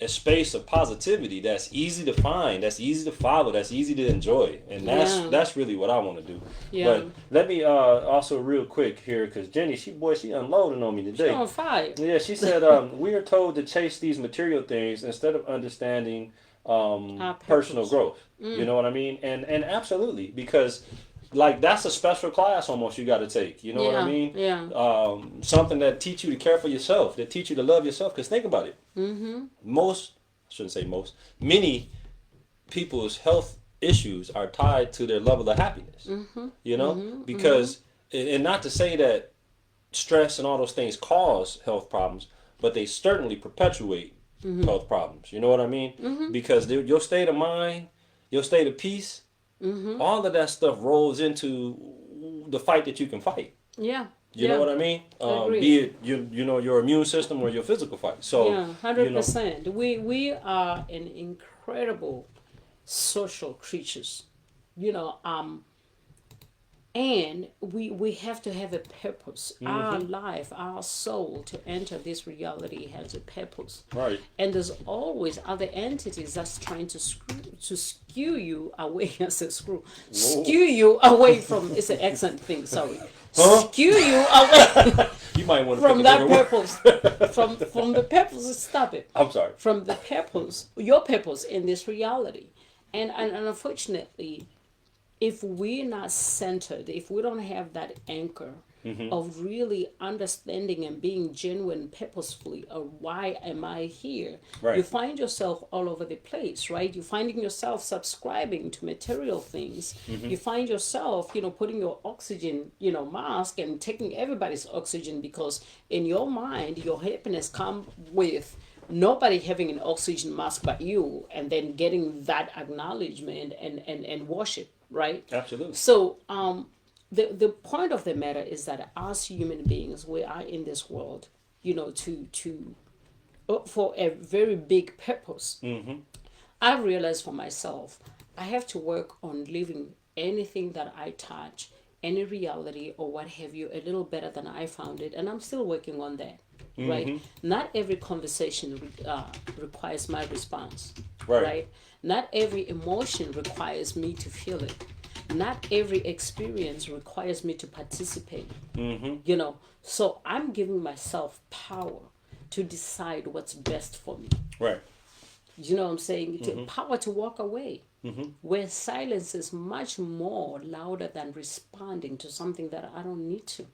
space of positivity that's easy to find, that's easy to follow, that's easy to enjoy. And Yeah. that's really what I want to do. Yeah. But let me also real quick here, because Jenny, she unloading on me today. On fire. Yeah, she said, we are told to chase these material things instead of understanding personal purpose. growth. You know what I mean? And absolutely, because like that's a special class almost you got to take. You know what I Yeah, mean? yeah. Something that teach you to care for yourself, that teach you to love yourself. Because think about it. Many people's health issues are tied to their level of happiness. Because, and not to say that stress and all those things cause health problems, but they certainly perpetuate health problems. You know what I mean? Because your state of mind, your state of peace, all of that stuff rolls into the fight that you can fight. Yeah. You know what I mean? Agreed. Be it your immune system or your physical fight. So Yeah, 100%. We are an incredible social creatures, and we have to have a purpose. Our life, our soul, to enter this reality has a purpose. Right. And there's always other entities that's trying to skew you away. I said screw. Skew you away from. It's an accent thing. Sorry. Huh? skew you away You might want to from pick a that different word. purpose, from the purpose. Stop it. I'm sorry. From the purpose, your purpose in this reality, and unfortunately, if we're not centered, if we don't have that anchor of really understanding and being genuine purposefully of why am I here, Right. you find yourself all over the place, right? You're finding yourself subscribing to material things. You find yourself, putting your oxygen, mask and taking everybody's oxygen because in your mind, your happiness come with nobody having an oxygen mask but you and then getting that acknowledgement and worship, right? Absolutely. So the point of the matter is that as human beings we are in this world, to for a very big purpose. I've realized for myself I have to work on living anything that I touch, any reality or what have you, a little better than I found it, and I'm still working on that. Right? Not every conversation requires my response. Right. Not every emotion requires me to feel it. Not every experience requires me to participate. So I'm giving myself power to decide what's best for me. Right. You know what I'm saying? Power to walk away. Where silence is much more louder than responding to something that I don't need to.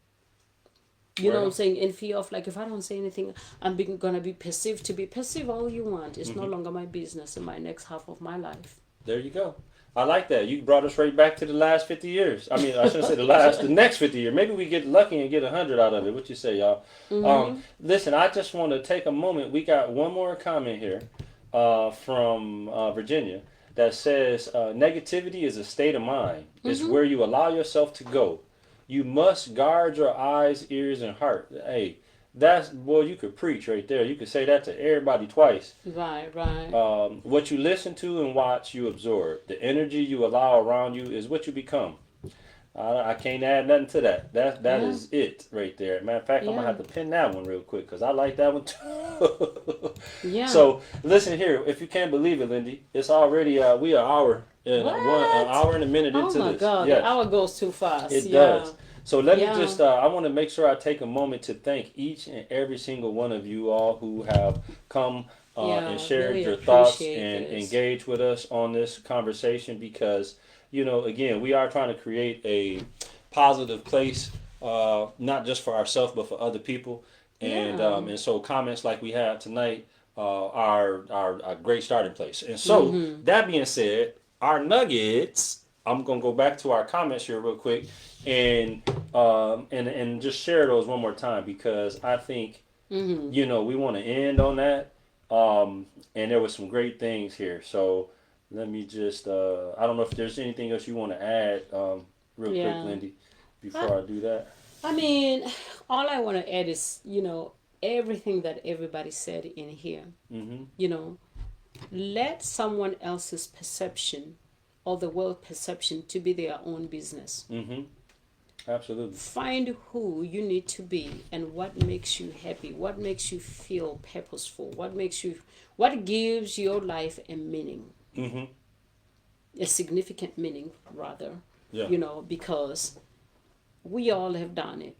You know what I'm saying? In fear of, like, if I don't say anything, I'm going to be perceived to be. Perceive all you want. It's no longer my business in my next half of my life. There you go. I like that. You brought us right back to the last 50 years. I mean, I shouldn't say the next 50 years. Maybe we get lucky and get 100 out of it. What you say, y'all? Listen, I just want to take a moment. We got one more comment here from Virginia that says, negativity is a state of mind. It's where you allow yourself to go. You must guard your eyes, ears, and heart. Hey, that's, boy, you could preach right there. You could say that to everybody twice. Right. What you listen to and watch, you absorb. The energy you allow around you is what you become. I can't add nothing to that. That is it right there. Matter of fact, I'm going to have to pin that one real quick because I like that one too. Yeah. So, listen here. If you can't believe it, Lindy, it's already, we are an hour and a minute into this. Oh my God, Yes. the hour goes too fast. It does. So let me just, I want to make sure I take a moment to thank each and every single one of you all who have come and shared really your thoughts appreciate and this. engaged with us on this conversation because, again, we are trying to create a positive place, not just for ourselves, but for other people. And so comments like we had tonight are a great starting place. And so that being said, our nuggets, I'm going to go back to our comments here real quick and just share those one more time because I think, we want to end on that. And there was some great things here. So let me just, I don't know if there's anything else you want to add real quick, Lindy, before I do that. I mean, all I want to add is, everything that everybody said in here. Let someone else's perception or the world perception to be their own business. Absolutely. Find who you need to be and what makes you happy, what makes you feel purposeful, what gives your life a meaning, a significant meaning rather. Because we all have done it,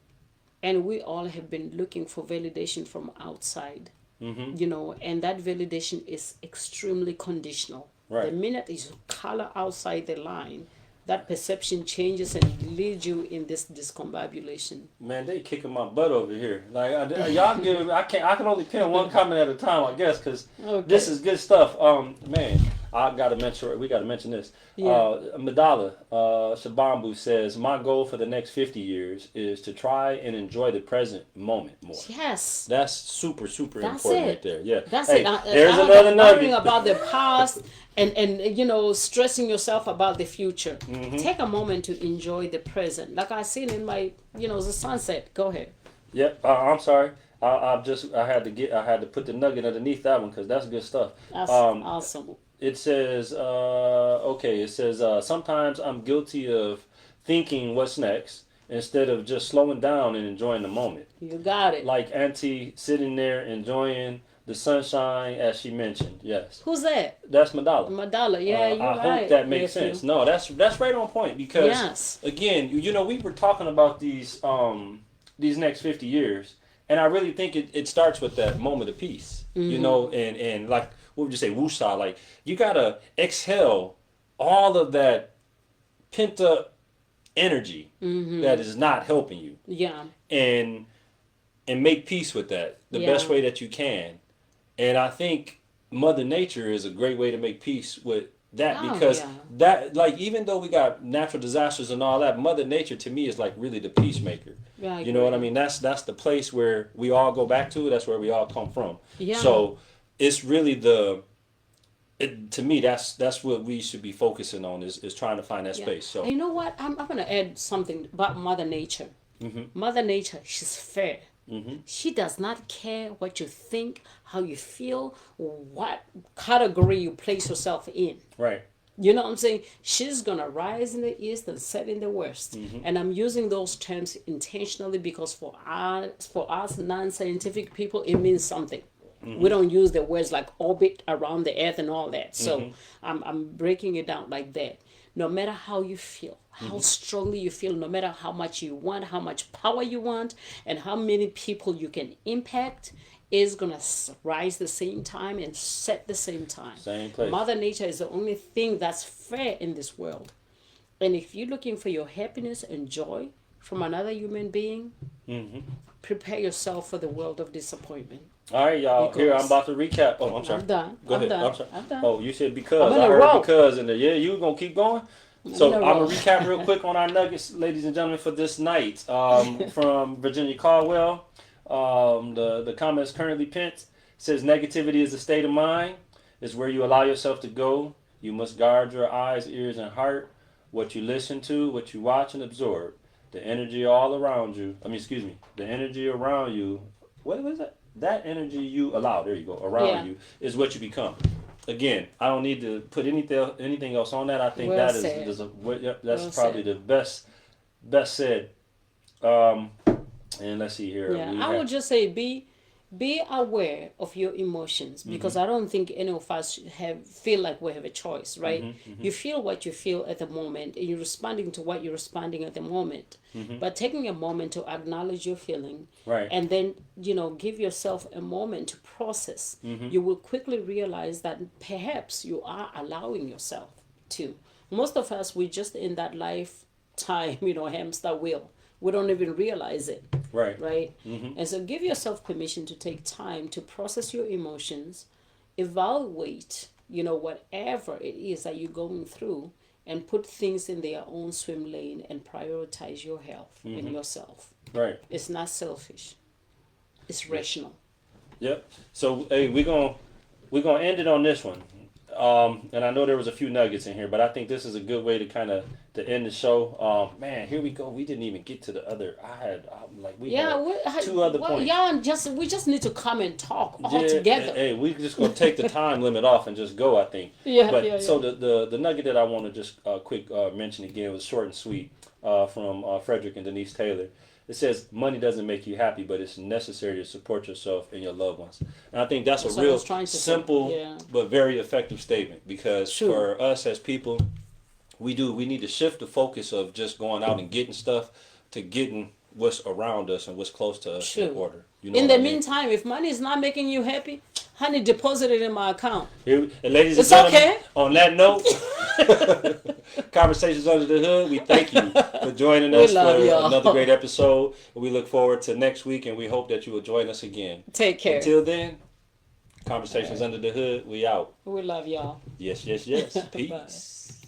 and we all have been looking for validation from outside. And that validation is extremely conditional. Right. The minute you color outside the line, that perception changes and leads you in this discombobulation. Man, they kicking my butt over here. Like y'all give me, I can only pin one comment at a time, I guess, because this is good stuff. Man, we got to mention this. Madala Shabambu says, my goal for the next 50 years is to try and enjoy the present moment more. Yes. That's super important it. right there. Yeah. That's hey, it. There's another nugget. Worrying about the past and stressing yourself about the future. Take a moment to enjoy the present. Like I seen in my, the sunset. Go ahead. Yep. I'm sorry. I had to put the nugget underneath that one because that's good stuff. That's awesome. It says, sometimes I'm guilty of thinking what's next instead of just slowing down and enjoying the moment. You got it. Like Auntie sitting there enjoying the sunshine, as she mentioned. Yes, Who's that? that's Madala. Madala. Yeah, you're I right. hope that makes nephew. sense. No, that's right on point because Yes. again, we were talking about these next 50 years, and I really think it starts with that moment of peace. And like what would you say, woosah? Like you gotta exhale all of that pent up energy that is not helping you, Yeah. and make peace with that the best Yeah. way that you can. And I think Mother Nature is a great way to make peace with that Oh, because yeah. that, like, even though we got natural disasters and all that, Mother Nature to me is like really the peacemaker. Yeah, I You know what I agree. mean? That's the place where we all go back to. That's where we all come from. Yeah. So it's really to me that's what we should be focusing on is trying to find that Yeah. space. So And you know what? I'm gonna add something about Mother Nature. Mother Nature, she's fair. She does not care what you think, how you feel, what category you place yourself in. right. You know what I'm saying? She's gonna rise in the east and set in the west. And I'm using those terms intentionally because for us non-scientific people, it means something. We don't use the words like orbit around the earth and all that. So I'm breaking it down like that. No matter how you feel, how strongly you feel, no matter how much you want, how much power you want, and how many people you can impact, is gonna rise the same time and set the same time. Same place. Mother Nature is the only thing that's fair in this world. And if you're looking for your happiness and joy from another human being, prepare yourself for the world of disappointment. All right, y'all. Because- Here I'm about to recap. Oh, I'm sorry. I'm done. Go I'm ahead. done. I'm sorry. I'm done. Oh, you said because. I'm in I a heard row. because in there. Yeah, you gonna keep going. So in a I'm row. gonna recap real quick on our nuggets, ladies and gentlemen, for this night. From Virginia Caldwell, the comments currently pinned says negativity is a state of mind. It's where you allow yourself to go. You must guard your eyes, ears, and heart. What you listen to, what you watch and absorb. The energy all around you. The energy around you. What was that? That energy you allow. There you go. Around Yeah. you is what you become. Again, I don't need to put anything else on that. I think Well that said. that's Well probably said. the best said. And let's see here. Yeah, We I have- would just say be aware of your emotions because I don't think any of us feel like we have a choice, right? You feel what you feel at the moment and you're responding to what you're responding at the moment. But taking a moment to acknowledge your feeling Right. and then give yourself a moment to process, you will quickly realize that perhaps you are allowing yourself to. Most of us, we're just in that lifetime, hamster wheel. We don't even realize it. Right. Right? And so give yourself permission to take time to process your emotions, evaluate, whatever it is that you're going through, and put things in their own swim lane and prioritize your health and yourself. Right. It's not selfish. It's rational. Yep. So hey, we're gonna end it on this one. And I know there was a few nuggets in here, but I think this is a good way to end the show. Man, here we go. We didn't even get to the other. had two other points. We just need to come and talk all Yeah, together. Hey, we just gonna take the time limit off and just go. I think. Yeah, But yeah, so the nugget that I want to just quick mention again was short and sweet from Frederick and Denise Taylor. It says money doesn't make you happy, but it's necessary to support yourself and your loved ones. And I think that's That's a what I real was trying to say. simple Yeah. but very effective statement because True. for us as people, we need to shift the focus of just going out and getting stuff to getting what's around us and what's close to us in True. order. You know In what the I mean? meantime, if money is not making you happy, honey, deposit it in my account. Here, and ladies It's and gentlemen, okay. on that note, Conversations Under the Hood, we thank you for joining We us for love y'all. another great episode. We look forward to next week, and we hope that you will join us again. Take care. Until then, Conversations Under the Hood, we out. We love y'all. Yes, yes, yes. Bye. Peace.